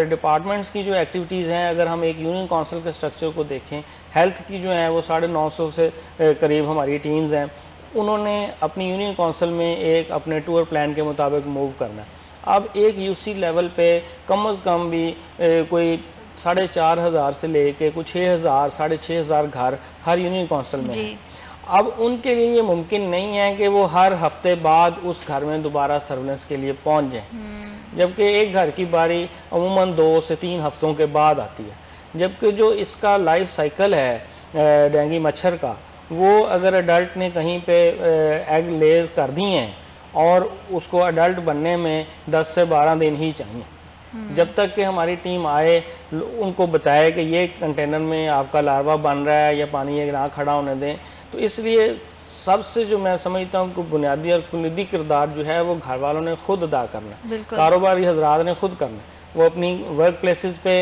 डिपार्टमेंट्स की जो एक्टिविटीज़ हैं, अगर हम एक यूनियन काउंसिल के स्ट्रक्चर को देखें, हेल्थ की जो है वो 950 से करीब हमारी टीम्स हैं, उन्होंने अपनी यूनियन काउंसिल में एक अपने टूर प्लान के मुताबिक मूव करना है। अब एक UC लेवल पे कम से कम भी कोई 4500 से लेके कुछ 6000 6500 घर हर यूनियन काउंसिल में है। अब उनके लिए ये मुमकिन नहीं है कि वो हर हफ्ते बाद उस घर में दोबारा सर्विलेंस के लिए पहुंच जाएं, जबकि एक घर की बारी अमूमन 2 से 3 हफ्तों के बाद आती है, जबकि जो इसका लाइफ साइकिल है डेंगू मच्छर का, वो अगर अडल्ट ने कहीं पे एग लेज कर दी हैं और उसको अडल्ट बनने में 10 से 12 दिन ही चाहिए, जब तक कि हमारी टीम आए उनको बताए कि ये कंटेनर में आपका लार्वा बन रहा है या पानी ये ना खड़ा होने दें। तो इसलिए सबसे जो मैं समझता हूँ कि बुनियादी और कुलीदी किरदार जो है वो घर वालों ने खुद अदा करना है, कारोबारी हजरात ने खुद करना है। वो अपनी वर्क प्लेसेस पे,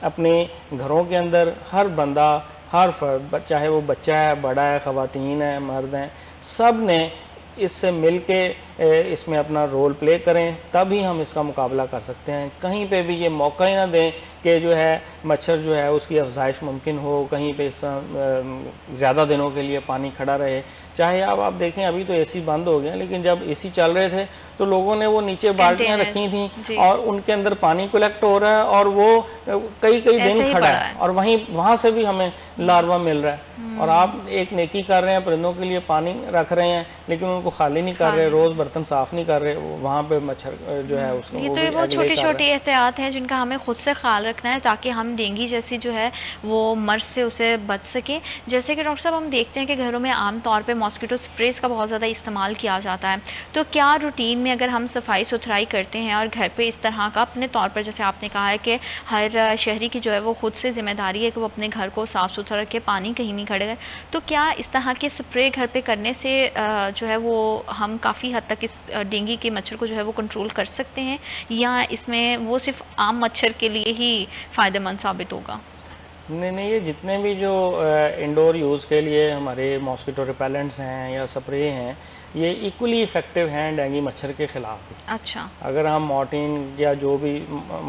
अपने घरों के अंदर हर बंदा, हर फर्द, चाहे वो बच्चा है, बड़ा है, ख़वातीन है, मर्द हैं, सब ने इससे मिल के इसमें अपना रोल प्ले करें, तभी हम इसका मुकाबला कर सकते हैं। कहीं पे भी ये मौका ही ना दें कि जो है मच्छर जो है उसकी अफजाइश मुमकिन हो, कहीं पे ज़्यादा दिनों के लिए पानी खड़ा रहे। चाहे अब आप देखें अभी तो AC बंद हो गए, लेकिन जब AC चल रहे थे तो लोगों ने वो नीचे बाल्टियाँ रखी थी और उनके अंदर पानी कलेक्ट हो रहा है और वो कई दिन खड़ा है और वहाँ से भी हमें लार्वा मिल रहा है। और आप एक नेकी कर रहे हैं, परिंदों के लिए पानी रख रहे हैं, लेकिन उनको खाली नहीं कर रहे, रोज़ बर्तन साफ नहीं कर रहे, वहाँ पे मच्छर जो है उसको ये तो वो छोटी छोटी एहतियात हैं जिनका हमें खुद से ख्याल रखना है ताकि हम डेंगू जैसी जो है वो मर्ज से उसे बच सके। जैसे कि डॉक्टर साहब हम देखते हैं कि घरों में आमतौर पे मॉस्किटो स्प्रेस का बहुत ज़्यादा इस्तेमाल किया जाता है, तो क्या रूटीन में अगर हम सफाई सुथराई करते हैं और घर पे इस तरह का अपने तौर पर, जैसे आपने कहा है कि हर शहरी की जो है वो खुद से जिम्मेदारी है कि वो अपने घर को साफ सुथरा रखे, पानी कहीं नहीं खड़े, तो क्या इस तरह के स्प्रे घर पे करने से जो है वो हम काफ़ी हद तक इस डेंगू के मच्छर को जो है वो कंट्रोल कर सकते हैं, या इसमें वो सिर्फ आम मच्छर के लिए ही फ़ायदेमंद साबित होगा? नहीं, ये जितने भी जो इंडोर यूज़ के लिए हमारे मॉस्किटो रिपेलेंट्स हैं या स्प्रे हैं, ये इक्वली इफेक्टिव हैं डेंगू मच्छर के खिलाफ भी। अच्छा। अगर हम मॉर्टिन या जो भी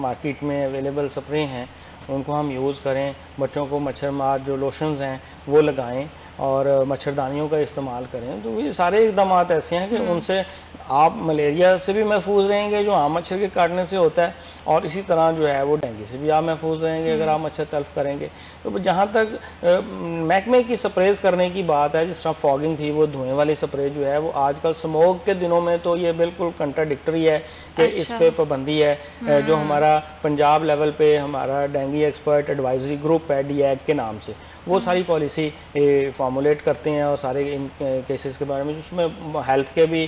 मार्केट में अवेलेबल स्प्रे हैं उनको हम यूज़ करें, बच्चों को मच्छर मार जो लोशंस हैं वो लगाएं और मच्छरदानियों का इस्तेमाल करें, तो ये सारे इकदाम ऐसे हैं कि उनसे आप मलेरिया से भी महफूज रहेंगे जो आम मच्छर के काटने से होता है, और इसी तरह जो है वो डेंगू से भी आप महफूज रहेंगे अगर आप मच्छर तल्फ करेंगे। तो जहाँ तक महकमे की स्प्रेज करने की बात है, जिस तरह फॉगिंग थी, वो धुएं वाली स्प्रे जो है वो आजकल स्मोक के दिनों में तो ये बिल्कुल कंट्राडिक्टरी है कि अच्छा। इस पे पाबंदी है। जो हमारा पंजाब लेवल पे हमारा डेंगू एक्सपर्ट एडवाइजरी ग्रुप है DAG के नाम से, वो सारी पॉलिसी फॉर्मुलेट करते हैं और सारे इन केसेस के बारे में, जिसमें हेल्थ के भी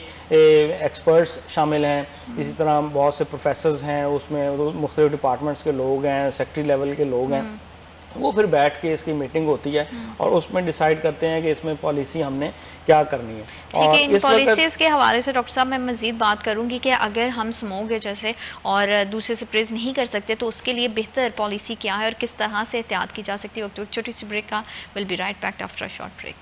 एक्सपर्ट्स शामिल हैं, इसी तरह बहुत से प्रोफेसर्स हैं, उसमें मुख्तलिफ डिपार्टमेंट्स के लोग हैं, सेक्रेटरी लेवल के लोग हैं, वो फिर बैठ के इसकी मीटिंग होती है और उसमें डिसाइड करते हैं कि इसमें पॉलिसी हमने क्या करनी है। और इन पॉलिसीज के हवाले से डॉक्टर साहब मैं मजीद बात करूंगी कि अगर हम स्मोक है जैसे और दूसरे स्प्रेज नहीं कर सकते तो उसके लिए बेहतर पॉलिसी क्या है और किस तरह से एहतियात की जा सकती है। वक्त छोटी सी ब्रेक का, will be right back after a short break.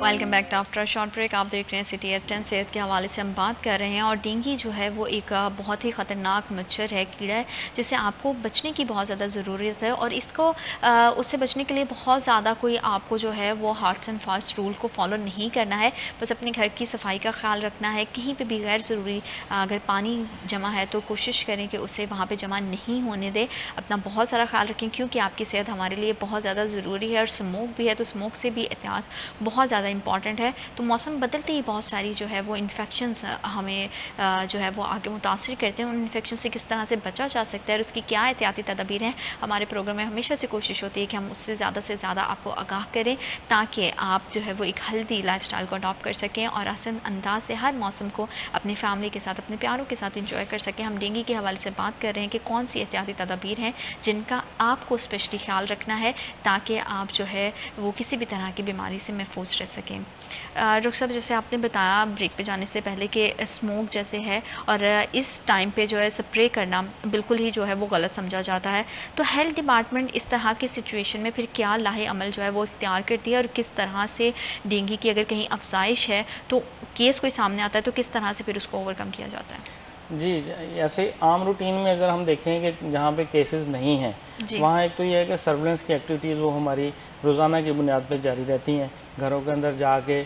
Welcome back to after short break. आप देख रहे हैं सिटी एट 10। सेहत के हवाले से हम बात कर रहे हैं और डेंगू जो है वो एक बहुत ही ख़तरनाक मच्छर है, कीड़ा है, जिससे आपको बचने की बहुत ज़्यादा ज़रूरत है और इसको उससे बचने के लिए बहुत ज़्यादा कोई आपको जो है वो हार्ड्स एंड फास्ट रूल को फॉलो नहीं करना है। बस अपने घर की सफाई का ख्याल रखना है। कहीं पर भी गैर ज़रूरी अगर पानी जमा है तो कोशिश करें कि उसे वहाँ पर जमा नहीं होने दें। अपना बहुत सारा ख्याल रखें क्योंकि आपकी सेहत हमारे लिए बहुत ज़्यादा ज़रूरी है। और स्मोक भी है तो स्मोक से भी एहतियात बहुत ज़्यादा इंपॉर्टेंट है। तो मौसम बदलते ही बहुत सारी जो है वो इन्फेक्शंस हमें जो है वो आगे मुतासिर करते हैं। उन इन्फेक्शन से किस तरह से बचा जा सकता है और उसकी क्या एहतियाती तदबीर हैं, हमारे प्रोग्राम में हमेशा से कोशिश होती है कि हम उससे ज़्यादा आपको आगाह करें ताकि आप जो है वो एक हेल्दी लाइफस्टाइल को अडॉप्ट कर सकें और आसान अंदाज से हर मौसम को अपनी फैमिली के साथ, अपने प्यारों के साथ इंजॉय कर सकें। हम डेंगू के हवाले से बात कर रहे हैं कि कौन सी एहतियाती तदबीर हैं जिनका आपको स्पेशली ख्याल रखना है ताकि आप जो है वो किसी भी तरह की बीमारी से महफूज रह सकें। डॉक्टर साहब, जैसे आपने बताया ब्रेक पे जाने से पहले कि स्मोक जैसे है और इस टाइम पे जो है स्प्रे करना बिल्कुल ही जो है वो गलत समझा जाता है, तो हेल्थ डिपार्टमेंट इस तरह की सिचुएशन में फिर क्या लाहे अमल जो है वो इख्तियार करती है और किस तरह से डेंगू की अगर कहीं अफजाइश है तो केस कोई सामने आता है तो किस तरह से फिर उसको ओवरकम किया जाता है? जी, ऐसे आम रूटीन में अगर हम देखें कि जहाँ पे केसेस नहीं हैं वहाँ एक तो ये है कि सर्वेलेंस की एक्टिविटीज़ वो हमारी रोज़ाना की बुनियाद पर जारी रहती हैं। घरों के अंदर जाके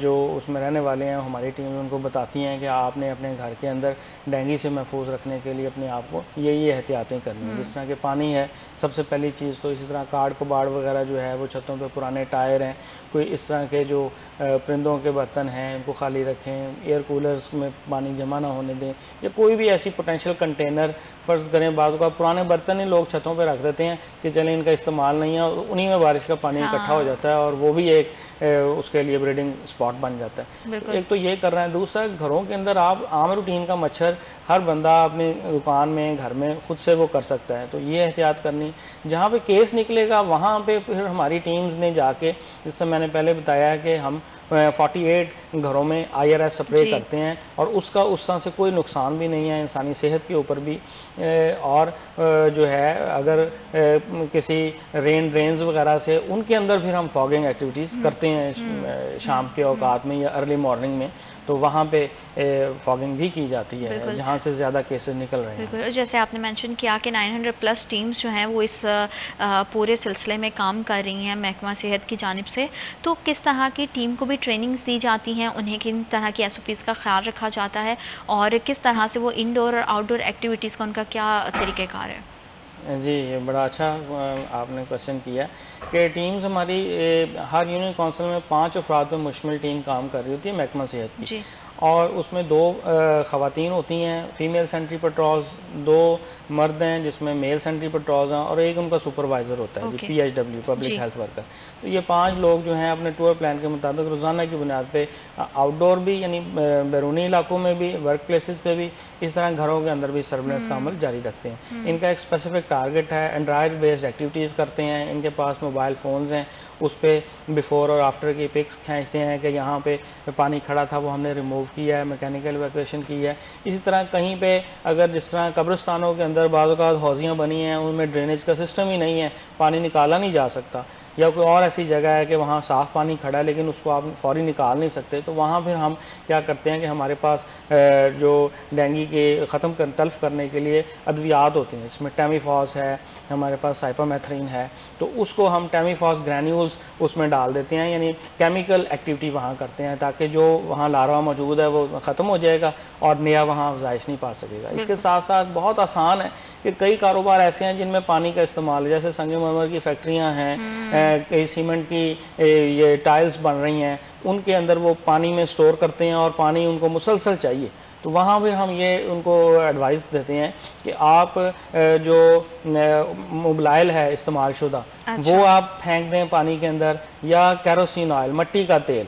जो उसमें रहने वाले हैं हमारी टीम उनको बताती हैं कि आपने अपने घर के अंदर डेंगू से महफूज रखने के लिए अपने आप को ये एहतियातें करनी है। जिस तरह के पानी है सबसे पहली चीज़, तो इसी तरह कार्ड कबाड़ वगैरह जो है वो छतों पे पुराने टायर हैं, कोई इस तरह के जो परिंदों के बर्तन हैं उनको खाली रखें, एयर कूलर्स में पानी जमा ना होने दें, या कोई भी ऐसी पोटेंशियल कंटेनर फ़र्ज़ करें बाज़ का पुराने बर्तन ही लोग छतों पे रख देते हैं कि चलें इनका इस्तेमाल नहीं है, उन्हीं में बारिश का पानी इकट्ठा हो जाता है और वो भी एक उसके लिए ब्रीडिंग स्पॉट बन जाता है। एक तो ये कर रहे हैं। दूसरा, घरों के अंदर आप आम रूटीन का मच्छर हर बंदा अपनी दुकान में, घर में खुद से वो कर सकता है, तो ये एहतियात करनी। जहाँ पे केस निकलेगा वहाँ पे फिर हमारी टीम्स ने जाके, जिससे मैंने पहले बताया कि हम 48 घरों में IRS स्प्रे करते हैं और उसका उस तरह से कोई नुकसान भी नहीं है इंसानी सेहत के ऊपर भी। और जो है अगर किसी रेन ड्रेन्स वगैरह से उनके अंदर फिर हम फॉगिंग एक्टिविटीज़ करते हैं शाम के औकात में या अर्ली मॉर्निंग में, तो वहाँ पे फॉगिंग भी की जाती है जहाँ से ज़्यादा केसेस निकल रहे हैं। बिल्कुल, जैसे आपने मेंशन किया कि 900+ टीम्स जो हैं वो इस पूरे सिलसिले में काम कर रही हैं महकमा सेहत की जानिब से, तो किस तरह की टीम को भी ट्रेनिंग्स दी जाती हैं, उन्हें किन तरह की SOPs का ख्याल रखा जाता है और किस तरह से वो इंडोर और आउटडोर एक्टिविटीज़ का उनका क्या तरीक़ेकार है? जी, ये बड़ा अच्छा आपने क्वेश्चन किया कि टीम्स हमारी हर यूनियन काउंसिल में 5 अफराद पर मुश्तमिल टीम काम कर रही होती है महकमा सेहत की। और उसमें 2 ख़वातीन होती हैं फीमेल सेंट्री पेट्रोल्स, 2 मर्द हैं जिसमें मेल सेंट्री पेट्रोल्स हैं और एक उनका सुपरवाइज़र होता है जी, PHW पब्लिक हेल्थ वर्कर। तो ये 5 लोग जो हैं अपने टूर प्लान के मुताबिक रोज़ाना की बुनियाद पे आउटडोर भी यानी बैरूनी इलाकों में भी, वर्क प्लेसेस पे भी, इस तरह घरों के अंदर भी सर्विलेंस का अमल जारी रखते हैं। इनका एक स्पेसिफिक टारगेट है, एंड्रॉयड बेस्ड एक्टिविटीज़ करते हैं, इनके पास मोबाइल फ़ोन्स हैं, उस पर बिफोर और आफ्टर की पिक्स खींचते हैं कि यहाँ पे पानी खड़ा था वो हमने रिमूव किया है, मैकेनिकल इवैक्यूएशन की है। इसी तरह कहीं पे अगर जिस तरह कब्रिस्तानों के अंदर बाज़ औक़ात हौज़ियाँ बनी हैं, उनमें ड्रेनेज का सिस्टम ही नहीं है, पानी निकाला नहीं जा सकता, या कोई और ऐसी जगह है कि वहाँ साफ़ पानी खड़ा है लेकिन उसको आप फौरी निकाल नहीं सकते, तो वहाँ फिर हम क्या करते हैं कि हमारे पास जो डेंगू के ख़त्म तल्फ़ करने के लिए अद्वियात होती हैं, इसमें टेमीफॉस है, हमारे पास साइफामेथ्रिन है, तो उसको हम टेमीफॉस ग्रैन्यूल्स उसमें डाल देते हैं, यानी केमिकल एक्टिविटी वहाँ करते हैं ताकि जो वहाँ लार्वा मौजूद है वो ख़त्म हो जाएगा और नया वहाँ अफजाइश नहीं पा सकेगा। इसके साथ साथ बहुत आसान है कि कई कारोबार ऐसे हैं जिनमें पानी का इस्तेमाल है, जैसे संगमरमर की फैक्ट्रियाँ हैं, कई सीमेंट की ये टाइल्स बन रही हैं, उनके अंदर वो पानी में स्टोर करते हैं और पानी उनको मुसलसल चाहिए, तो वहाँ भी हम ये उनको एडवाइस देते हैं कि आप जो मोबाइल है इस्तेमाल शुदा, अच्छा। वो आप फेंक दें पानी के अंदर, या केरोसिन ऑयल, मट्टी का तेल,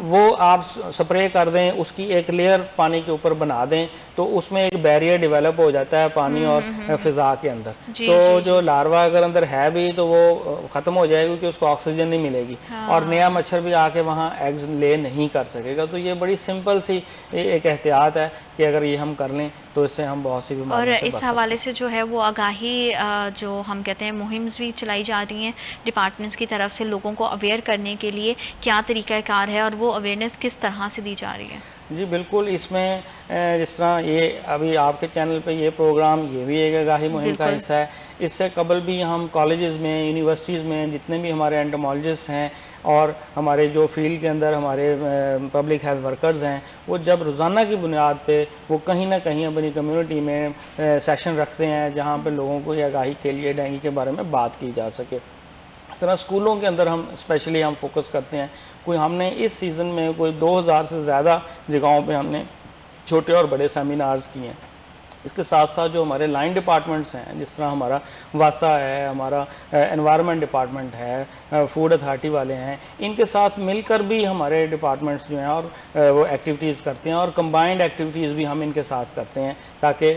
वो आप स्प्रे कर दें, उसकी एक लेयर पानी के ऊपर बना दें, तो उसमें एक बैरियर डेवलप हो जाता है पानी और फिजा के अंदर, तो जो लार्वा अगर अंदर है भी तो वो ख़त्म हो जाएगा क्योंकि उसको ऑक्सीजन नहीं मिलेगी, और नया मच्छर भी आके वहाँ एग्स ले नहीं कर सकेगा। तो ये बड़ी सिंपल सी एक एहतियात है कि अगर ये हम कर लें तो इससे हम बहुत सी बीमारियों से बच सकते हैं। और इस हवाले से जो है वो आगाही जो हम कहते हैं मुहिम्स भी चलाई जा रही हैं डिपार्टमेंट्स की तरफ से लोगों को अवेयर करने के लिए, क्या तरीक़ाकार है और वो अवेयरनेस किस तरह से दी जा रही है? जी बिल्कुल, इसमें जिस तरह ये अभी आपके चैनल पे ये प्रोग्राम, ये भी एक आगाही मुहिम का हिस्सा है। इससे कबल भी हम कॉलेजेस में, यूनिवर्सिटीज़ में जितने भी हमारे एंटोमोलॉजिस्ट हैं और हमारे जो फील्ड के अंदर हमारे पब्लिक हेल्थ वर्कर्स हैं, वो जब रोज़ाना की बुनियाद पे वो कहीं ना कहीं अपनी कम्युनिटी में सेशन रखते हैं जहाँ पे लोगों को ये आगाही के लिए डेंगू के बारे में बात की जा सके। इस तरह स्कूलों के अंदर हम स्पेशली हम फोकस करते हैं। हमने इस सीज़न में कोई 2000 से ज़्यादा जगहों पे हमने छोटे और बड़े सेमिनार्स किए हैं। इसके साथ साथ जो हमारे लाइन डिपार्टमेंट्स हैं, जिस तरह हमारा वासा है, हमारा एनवायरनमेंट डिपार्टमेंट है, फूड अथॉरिटी वाले हैं, इनके साथ मिलकर भी हमारे डिपार्टमेंट्स जो हैं और वो एक्टिविटीज़ करते हैं, और कंबाइंड एक्टिविटीज़ भी हम इनके साथ करते हैं ताकि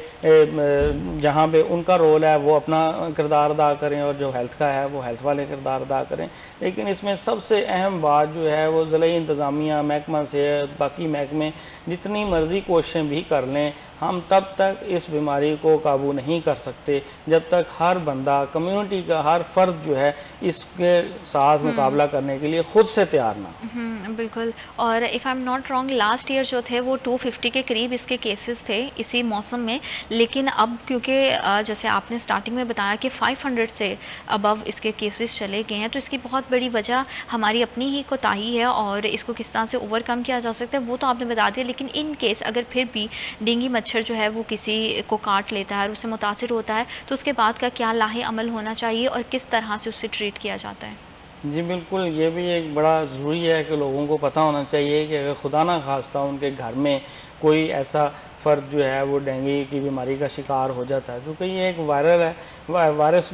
जहाँ पे उनका रोल है वो अपना किरदार अदा करें और जो हेल्थ का है वो हेल्थ वाले किरदार अदा करें। लेकिन इसमें सबसे अहम बात जो है वो ज़िले इंतज़ामिया, महकमा सेहत, बाकी महकमे जितनी मर्ज़ी कोशिशें भी कर लें, हम तब तक इस बीमारी को काबू नहीं कर सकते जब तक हर बंदा, कम्युनिटी का हर फर्द जो है इसके साथ मुकाबला करने के लिए खुद से तैयार ना। बिल्कुल। और if I am not wrong, last year जो थे वो 250 के करीब इसके केसेस थे इसी मौसम में, लेकिन अब क्योंकि जैसे आपने स्टार्टिंग में बताया कि 500 से अबव इसके केसेस चले गए हैं, तो इसकी बहुत बड़ी वजह हमारी अपनी ही कोताही है, और इसको किस तरह से ओवरकम किया जा सकता है वो तो आपने बता दिया। लेकिन इन केस अगर फिर भी डेंगू मच्छर जो है वो किसी को काट लेता है और उससे मुतासिर होता है, तो उसके बाद का क्या लाहे अमल होना चाहिए और किस तरह से उससे ट्रीट किया जाता है? जी बिल्कुल, ये भी एक बड़ा ज़रूरी है कि लोगों को पता होना चाहिए कि अगर खुदा ना खास्ता उनके घर में कोई ऐसा फ़र्द जो है वो डेंगू की बीमारी का शिकार हो जाता है, क्योंकि ये एक वायरल है, वायरस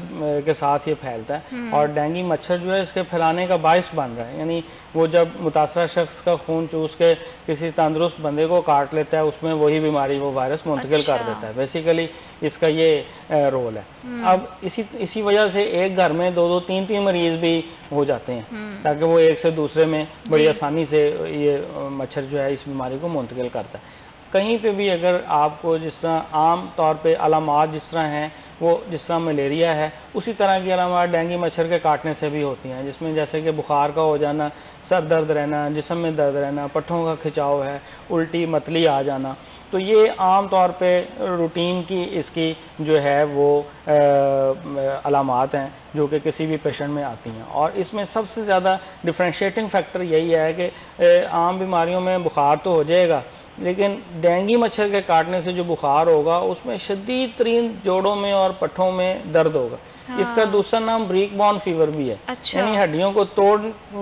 के साथ ये फैलता है, और डेंगू मच्छर जो है इसके फैलाने का बायस बन रहा है। यानी वो जब मुतासरा शख्स का खून चूस के किसी तंदुरुस्त बंदे को काट लेता है, उसमें वही बीमारी, वो वायरस मुंतकिल कर देता है। बेसिकली इसका ये रोल है। अब इसी वजह से एक घर में 2-2, 3-3 मरीज भी हो जाते हैं, ताकि वो एक से दूसरे में बड़ी आसानी से ये मच्छर जो है इस बीमारी को मुंतकिल करता है। कहीं पे भी अगर आपको जिस तरह आम तौर पे अलामात जिस तरह हैं, वो जिस तरह मलेरिया है, उसी तरह की अलामात डेंगू मच्छर के काटने से भी होती हैं, जिसमें जैसे कि बुखार का हो जाना, सर दर्द रहना, जिस्म में दर्द रहना, पट्ठों का खिंचाव है, उल्टी मतली आ जाना, तो ये आम तौर पे रूटीन की इसकी जो है वो अलामात हैं जो कि किसी भी पेशेंट में आती हैं। और इसमें सबसे ज़्यादा डिफ्रेंशिएटिंग फैक्टर यही है कि आम बीमारियों में बुखार तो हो जाएगा, लेकिन डेंगू मच्छर के काटने से जो बुखार होगा उसमें शदीद तरीन जोड़ों में और पट्ठों में दर्द होगा। हाँ। इसका दूसरा नाम ब्रेक बॉन फीवर भी है। अच्छा। यानी हड्डियों को तोड़,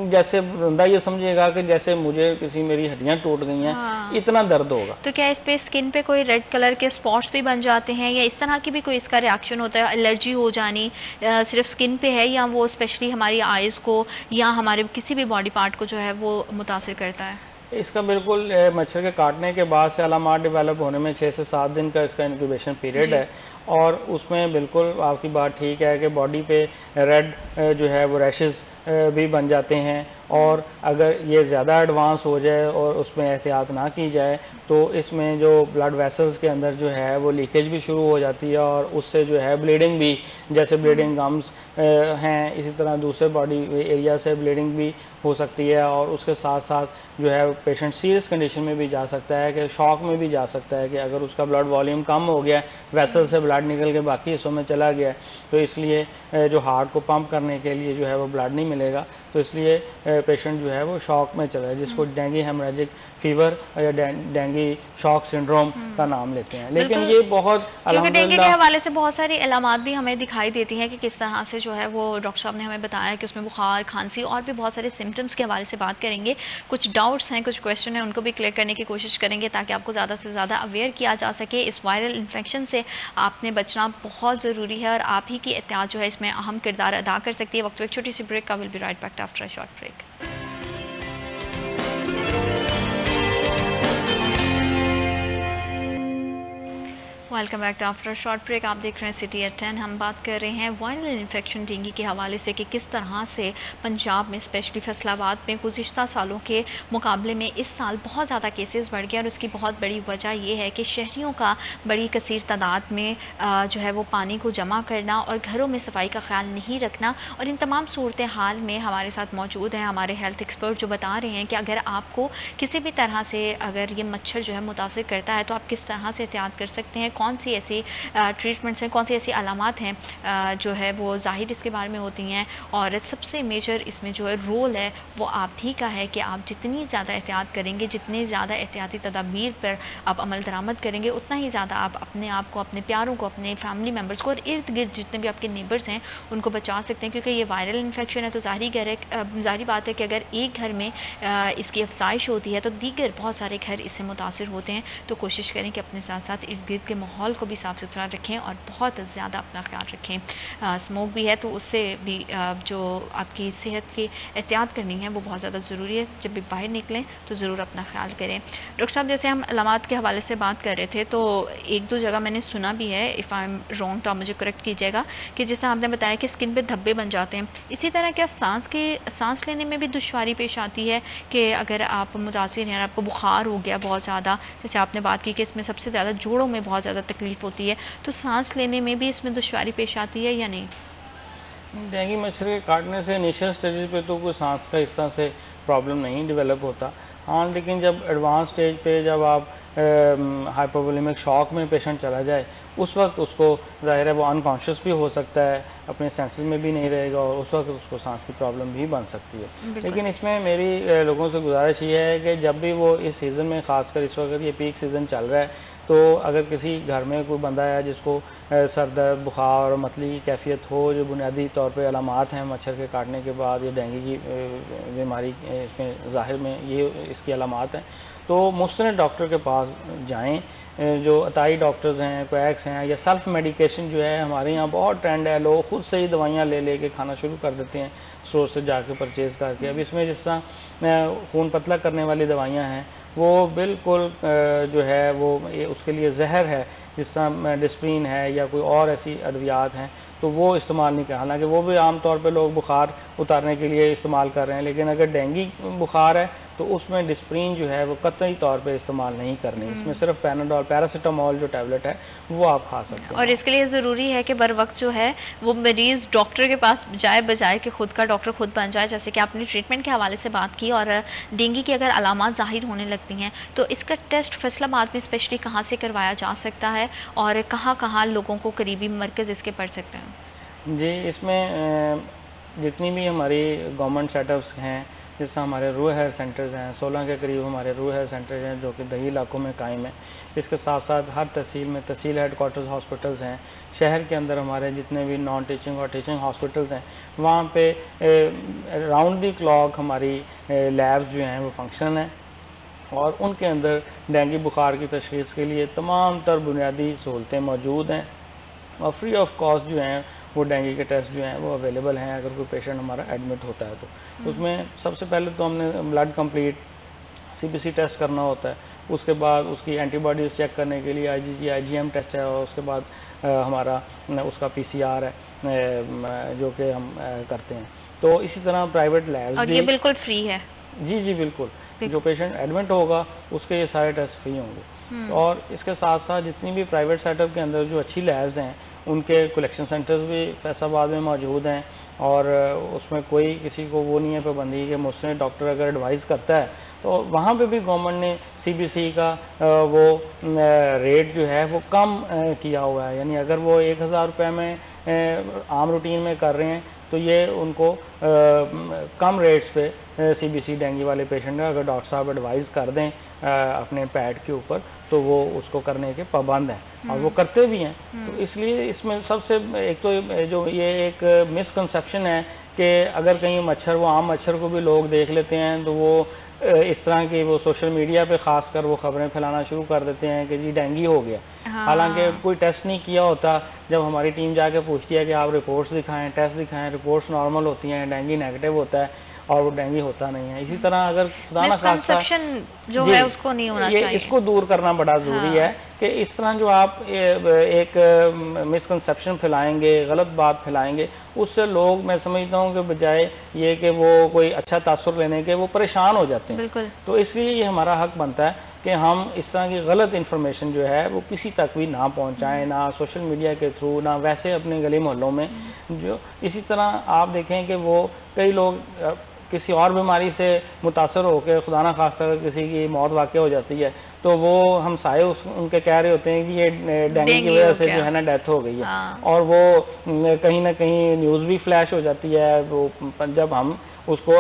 जैसे बंदा ये समझेगा कि जैसे मुझे मेरी हड्डियां टूट गई हैं। हाँ। इतना दर्द होगा। तो क्या इस पे स्किन पे कोई रेड कलर के स्पॉट्स भी बन जाते हैं या इस तरह की भी कोई इसका रिएक्शन होता है? एलर्जी हो जानी सिर्फ स्किन पे है या वो स्पेशली हमारी आईज को या हमारे किसी भी बॉडी पार्ट को जो है वो मुतासिर करता है? इसका बिल्कुल मच्छर के काटने के बाद से अलामात डेवलप होने में 6 से 7 दिन का इसका इंक्यूबेशन पीरियड है। और उसमें बिल्कुल आपकी बात ठीक है कि बॉडी पे रेड जो है वो रैशेस भी बन जाते हैं। और अगर ये ज़्यादा एडवांस हो जाए और उसमें एहतियात ना की जाए तो इसमें जो ब्लड वेसल्स के अंदर जो है वो लीकेज भी शुरू हो जाती है और उससे जो है ब्लीडिंग भी, जैसे ब्लीडिंग गम्स हैं, इसी तरह दूसरे बॉडी एरिया से ब्लीडिंग भी हो सकती है। और उसके साथ साथ जो है पेशेंट सीरियस कंडीशन में भी जा सकता है कि शॉक में भी जा सकता है कि अगर उसका ब्लड वॉल्यूम कम हो गया, वेसल से ब्लड निकल के बाकी हिस्सों में चला गया, तो इसलिए जो हार्ट को पंप करने के लिए जो है वो ब्लड नहीं मिलेगा, तो इसलिए पेशेंट जो है वो शॉक में चला है, जिसको डेंगू हेमरेजिक फीवर या डेंगू शॉक सिंड्रोम का नाम लेते हैं। लेकिन ये बहुत क्योंकि डेंगू के हवाले से बहुत सारी अलामात भी हमें दिखाई देती हैं कि किस तरह से जो है वो डॉक्टर साहब ने हमें बताया कि उसमें बुखार, खांसी और भी बहुत सारे सिम्टम्स के हवाले से बात करेंगे। कुछ डाउट्स हैं, कुछ क्वेश्चन हैं, उनको भी क्लियर करने की कोशिश करेंगे ताकि आपको ज़्यादा से ज़्यादा अवेयर किया जा सके। इस वायरल इन्फेक्शन से आपने बचना बहुत ज़रूरी है और आप ही की एहतियात जो है इसमें अहम किरदार अदा कर सकती है। वक्त एक छोटी सी ब्रेक का, will be right back after a short break. Welcome back to after short break. आप देख रहे हैं सिटी एट 10। हम बात कर रहे हैं वायरल इन्फेक्शन डेंगू के हवाले से कि किस तरह से पंजाब में स्पेशली फैसलाबाद में गुज़िश्ता सालों के मुकाबले में इस साल बहुत ज़्यादा केसेस बढ़ गए और उसकी बहुत बड़ी वजह यह है कि शहरियों का बड़ी कसीर तादाद में जो है वो पानी को जमा करना और घरों में सफाई का ख्याल नहीं रखना। और इन तमाम सूरत हाल में हमारे साथ मौजूद हैं हमारे हेल्थ एक्सपर्ट जो बता रहे हैं कि अगर आपको किसी भी तरह से अगर ये मच्छर जो है मुतासिर करता है तो आप किस तरह से एहतियात कर सकते हैं, कौन सी ऐसी ट्रीटमेंट्स हैं, कौन सी ऐसी अलामात हैं जो है वो ज़ाहिर इसके बारे में होती हैं। और सबसे मेजर इसमें जो है रोल है वो आप ही का है कि आप जितनी ज़्यादा एहतियात करेंगे, जितनी ज़्यादा एहतियाती तदाबीर पर आप अमल दरामद करेंगे, उतना ही ज़्यादा आप अपने आप को, अपने प्यारों को, अपने फैमिली मेम्बर्स को और इर्द गिर्द जितने भी आपके नेबर्स हैं उनको बचा सकते हैं। क्योंकि ये वायरल इन्फेक्शन है तो जाहिर बात है कि अगर एक घर में इसकी अफजाइश होती है तो दीगर बहुत सारे घर इससे मुतासिर होते हैं। तो कोशिश करें कि अपने साथ साथ इर्द गिर्द के माहौल को भी साफ़ सुथरा रखें और बहुत ज़्यादा अपना ख्याल रखें। स्मोक भी है तो उससे भी जो आपकी सेहत की एहतियात करनी है वो बहुत ज़्यादा ज़रूरी है। जब भी बाहर निकलें तो ज़रूर अपना ख्याल करें। डॉक्टर साहब, जैसे हम अलामात के हवाले से बात कर रहे थे तो एक दो जगह मैंने सुना भी है, इफ़ आई एम रॉन्ग तो आप मुझे करेक्ट कीजिएगा, कि जैसे आपने बताया कि स्किन पे धब्बे बन जाते हैं, इसी तरह क्या सांस लेने में भी दुश्वारी पेश आती है कि अगर आप मुतासिर हैं, आपको बुखार हो गया बहुत ज़्यादा, जैसे आपने बात की कि इसमें सबसे ज़्यादा जोड़ों में बहुत ज़्यादा तकलीफ होती है, तो सांस लेने में भी इसमें दुश्वारी पेश आती है या नहीं? डेंगू मच्छर के काटने से इनिशियल स्टेज पे तो कोई सांस का हिस्सा से प्रॉब्लम नहीं डेवलप होता। हाँ, लेकिन जब एडवांस स्टेज पे जब आप हाइपोवोलेमिक शॉक में पेशेंट चला जाए उस वक्त उसको ज़ाहिर है वो अनकॉन्शियस भी हो सकता है, अपने सेंसेस में भी नहीं रहेगा और उस वक्त उसको सांस की प्रॉब्लम भी बन सकती है। लेकिन इसमें मेरी लोगों से गुजारिश ये है कि जब भी वो इस सीज़न में, ख़ासकर इस वक्त ये पीक सीज़न चल रहा है, तो अगर किसी घर में कोई बंदा है जिसको सर दर्द, बुखार और मतली की कैफियत हो, जो बुनियादी तौर पे अलामात हैं मच्छर के काटने के बाद या डेंगू की बीमारी इसमें ज़ाहिर में ये इसकी अलामात हैं, तो मुस्तनद डॉक्टर के पास जाएं। जो अताई डॉक्टर्स हैं, क्वैक्स हैं, या सेल्फ मेडिकेशन जो है हमारे यहाँ बहुत ट्रेंड है, लोग खुद से ही दवाइयाँ ले के खाना शुरू कर देते हैं स्टोर से जाके परचेज करके। अब इसमें जिस तरह खून पतला करने वाली दवाइयाँ हैं वो बिल्कुल जो है वो उसके लिए जहर है, जिस तरह डिस्प्रिन है या कोई और ऐसी अद्वियात हैं, तो वो इस्तेमाल नहीं कर। हालांकि वो भी आमतौर पे लोग बुखार उतारने के लिए इस्तेमाल कर रहे हैं, लेकिन अगर डेंगू बुखार है तो उसमें डिस्प्रिन जो है वो कतई तौर पे इस्तेमाल नहीं करनी। इसमें सिर्फ पैनाडोल, पैरासीटामोल जो टैबलेट है वो आप खा सकते हैं। और इसके लिए ज़रूरी है कि बर वक्त जो है वो मरीज़ डॉक्टर के पास जाए बजाय कि खुद का डॉक्टर खुद बन जाए। जैसे कि आपने ट्रीटमेंट के हवाले से बात की और डेंगू की अगर अलामात ज़ाहिर होने लगती हैं तो इसका टेस्ट फैसलाबाद में स्पेशली कहाँ से करवाया जा सकता है और कहाँ लोगों को करीबी मरकज़ इसके पड़ सकते हैं? जी, इसमें जितनी भी हमारी गवर्नमेंट सेटअप्स हैं, जैसे हमारे रूरल हेल्थ सेंटर्स हैं, 16 के करीब हमारे रूरल हेल्थ सेंटर्स हैं जो कि दही इलाकों में कायम है। इसके साथ साथ हर तहसील में तहसील हेडक्वार्टर्स हॉस्पिटल्स हैं। शहर के अंदर हमारे जितने भी नॉन टीचिंग और टीचिंग हॉस्पिटल्स हैं, वहाँ पे राउंड दी क्लॉक हमारी लैब्स जो हैं वो फंक्शन हैं और उनके अंदर डेंगू बुखार की तशख़ीस के लिए तमाम तर बुनियादी सहूलतें मौजूद हैं और फ्री ऑफ कॉस्ट जो हैं वो डेंगू के टेस्ट जो हैं वो अवेलेबल हैं। अगर कोई पेशेंट हमारा एडमिट होता है तो उसमें सबसे पहले तो हमने ब्लड कंप्लीट CBC टेस्ट करना होता है, उसके बाद उसकी एंटीबॉडीज़ चेक करने के लिए IgG IgM टेस्ट है और उसके बाद हमारा उसका PCR है जो कि हम करते हैं। तो इसी तरह प्राइवेट लैब्स और ये बिल्कुल फ्री है। जी जी बिल्कुल, जो पेशेंट एडमिट होगा उसके ये सारे टेस्ट फ्री होंगे। और इसके साथ साथ जितनी भी प्राइवेट सेटअप के अंदर जो अच्छी लैब्स हैं उनके कलेक्शन सेंटर्स भी फैसलाबाद में मौजूद हैं और उसमें कोई किसी को वो नहीं है पाबंदी कि मुझसे डॉक्टर अगर एडवाइस करता है तो वहाँ पे भी गवर्नमेंट ने CBC का वो रेट जो है वो कम किया हुआ है। यानी अगर वो 1000 रुपये में आम रूटीन में कर रहे हैं तो ये उनको कम रेट्स पे CBC डेंगू वाले पेशेंट का अगर डॉक्टर साहब एडवाइस कर दें अपने पैड के ऊपर तो वो उसको करने के पाबंद हैं और वो करते भी हैं। तो इसलिए इसमें सबसे एक तो जो ये एक मिसकंसेप्शन है कि अगर कहीं मच्छर, वो आम मच्छर को भी लोग देख लेते हैं तो वो इस तरह की वो सोशल मीडिया पे खासकर वो खबरें फैलाना शुरू कर देते हैं कि जी डेंगू हो गया। हालांकि कोई टेस्ट नहीं किया होता। जब हमारी टीम जाके पूछती है कि आप रिपोर्ट्स दिखाएं, टेस्ट दिखाएं, रिपोर्ट्स नॉर्मल होती हैं, डेंगू नेगेटिव होता है और वो डेंगू होता नहीं है। इसी तरह अगर खुदा ना खास्ता जो है उसको नहीं होना चाहिए, इसको दूर करना बड़ा ज़रूरी है कि इस तरह जो आप एक मिसकंसेप्शन फैलाएंगे, गलत बात फैलाएंगे, उससे लोग, मैं समझता हूँ कि बजाय ये कि वो कोई अच्छा तासुर लेने के वो परेशान हो जाते हैं। बिल्कुल। तो इसलिए ये हमारा हक बनता है कि हम इस तरह की गलत इन्फॉर्मेशन जो है वो किसी तक भी ना पहुंचाएं, ना सोशल मीडिया के थ्रू, ना वैसे अपने गली मोहल्लों में। जो इसी तरह आप देखें कि वो कई लोग किसी और बीमारी से मुतासर होकर खुदा ना खास्ता अगर किसी की मौत वाक़ हो जाती है तो वो हम साए उनके कह रहे होते हैं कि ये डेंगू की वजह से जो है ना डेथ हो गई है। और वो कहीं ना कहीं न्यूज़ भी फ्लैश हो जाती है। वो जब हम उसको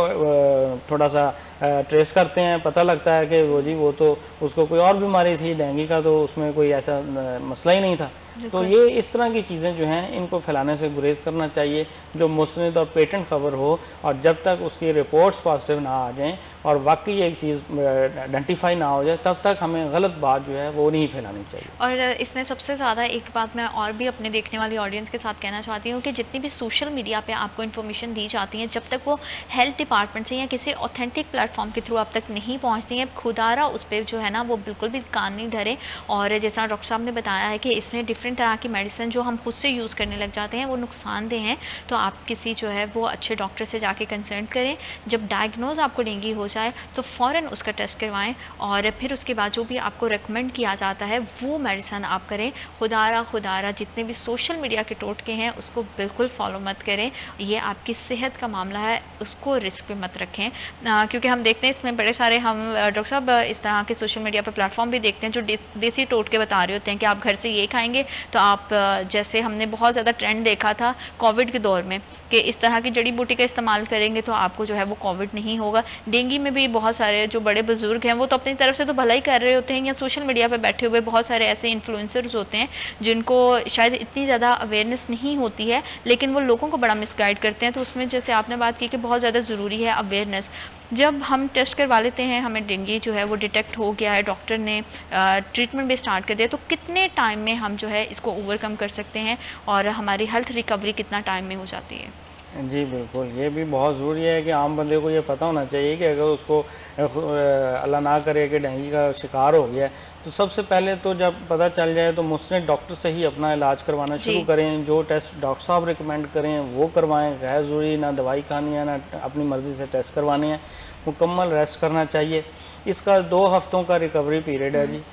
थोड़ा सा ट्रेस करते हैं, पता लगता है कि वो जी वो तो उसको कोई और बीमारी थी, डेंगू का तो उसमें कोई ऐसा मसला ही नहीं था। तो ये इस तरह की चीज़ें जो हैं इनको फैलाने से गुरेज करना चाहिए जो मुस्निद और पेटेंट खबर हो, और जब तक उसकी रिपोर्ट्स पॉजिटिव ना आ जाएं और वाकई एक चीज़ आइडेंटिफाई ना हो जाए तब तक हमें गलत बात जो है वो नहीं फैलानी चाहिए। और इसमें सबसे ज़्यादा एक बात मैं और भी अपने देखने वाली ऑडियंस के साथ कहना चाहती हूँ कि जितनी भी सोशल मीडिया पे आपको इन्फॉर्मेशन दी जाती है, जब तक वो हेल्थ डिपार्टमेंट से या किसी ऑथेंटिक प्लेटफॉर्म के थ्रू आप तक नहीं पहुँचती हैं, खुदारा उस पर जो है ना वो बिल्कुल भी कान नहीं धरे। और जैसा डॉक्टर साहब ने बताया है कि इसमें डिफरेंट तरह की मेडिसिन जो हम खुद से यूज़ करने लग जाते हैं वो नुकसानदेह हैं। तो आप किसी जो है वो अच्छे डॉक्टर से जाके कंसल्ट करें। जब डायग्नोज आपको डेंगू हो जाए तो फ़ौरन उसका टेस्ट करवाएं और फिर उसके बाद जो भी आपको रेकमेंड किया जाता है वो मेडिसिन आप करें। खुदारा जितने भी सोशल मीडिया के टोटके हैं उसको बिल्कुल फॉलो मत करें। ये आपकी सेहत का मामला है, उसको रिस्क पे मत रखें। क्योंकि हम देखते हैं इसमें बड़े सारे हम डॉक्टर साहब इस तरह के सोशल मीडिया पर प्लेटफॉर्म भी देखते हैं जो देसी टोटके बता रहे होते हैं कि आप घर से ये खाएंगे तो आप, जैसे हमने बहुत ज़्यादा ट्रेंड देखा था कोविड के दौर में कि इस तरह की जड़ी बूटी का इस्तेमाल करेंगे तो आपको जो है वो कोविड नहीं होगा। डेंगू में भी बहुत सारे जो बड़े बुजुर्ग हैं वो तो अपनी तरफ से तो भला ही कर रहे होते हैं, या सोशल मीडिया पर बैठे हुए बहुत सारे ऐसे इन्फ्लुएंसर्स होते हैं जिनको शायद इतनी ज़्यादा अवेयरनेस नहीं होती है लेकिन वो लोगों को बड़ा मिसगाइड करते हैं। तो उसमें जैसे आपने बात की कि बहुत ज़्यादा ज़रूरी है अवेयरनेस। जब हम टेस्ट करवा लेते हैं, हमें डेंगू जो है वो डिटेक्ट हो गया है, डॉक्टर ने ट्रीटमेंट भी स्टार्ट कर दिया, तो कितने टाइम में हम जो है इसको ओवरकम कर सकते हैं और हमारी हेल्थ रिकवरी कितना टाइम में हो जाती है? जी बिल्कुल, ये भी बहुत ज़रूरी है कि आम बंदे को ये पता होना चाहिए कि अगर उसको अल्लाह ना करे कि डेंगू का शिकार हो गया तो सबसे पहले तो जब पता चल जाए तो मुस्लिम डॉक्टर से ही अपना इलाज करवाना शुरू करें। जो टेस्ट डॉक्टर साहब रिकमेंड करें वो करवाएं, गैर ज़रूरी ना दवाई खानी है ना अपनी मर्ज़ी से टेस्ट करवाने हैं। मुकम्मल रेस्ट करना चाहिए। इसका 2 हफ्तों का रिकवरी पीरियड है जी।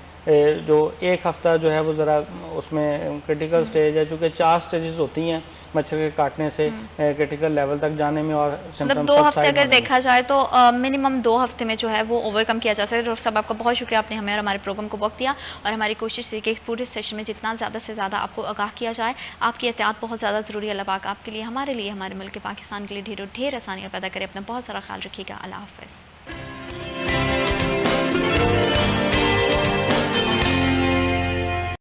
जो 1 हफ़्ता जो है वो ज़रा उसमें क्रिटिकल स्टेज है, चूँकि 4 स्टेजेस होती हैं मच्छर के काटने से क्रिटिकल लेवल तक जाने में, और मतलब 2 हफ्ते अगर देखा जाए तो मिनिमम 2 हफ्ते में जो है वो ओवरकम किया जा सकता है। डॉक्टर साहब आपका बहुत शुक्रिया, आपने हमें और हमारे प्रोग्राम को वक्त दिया, और हमारी कोशिश थी कि पूरे सेशन में जितना ज़्यादा से ज़्यादा आपको आगाह किया जाए। आपकी एहतियात बहुत ज़्यादा ज़रूरी है। अल्लाह पाक आपके लिए, हमारे लिए, हमारे मुल्क पाकिस्तान के लिए ढेरों ढेर आसानियाँ पैदा करे। अपना बहुत सारा ख्याल रखिएगा। अल्लाह हाफ़िज़।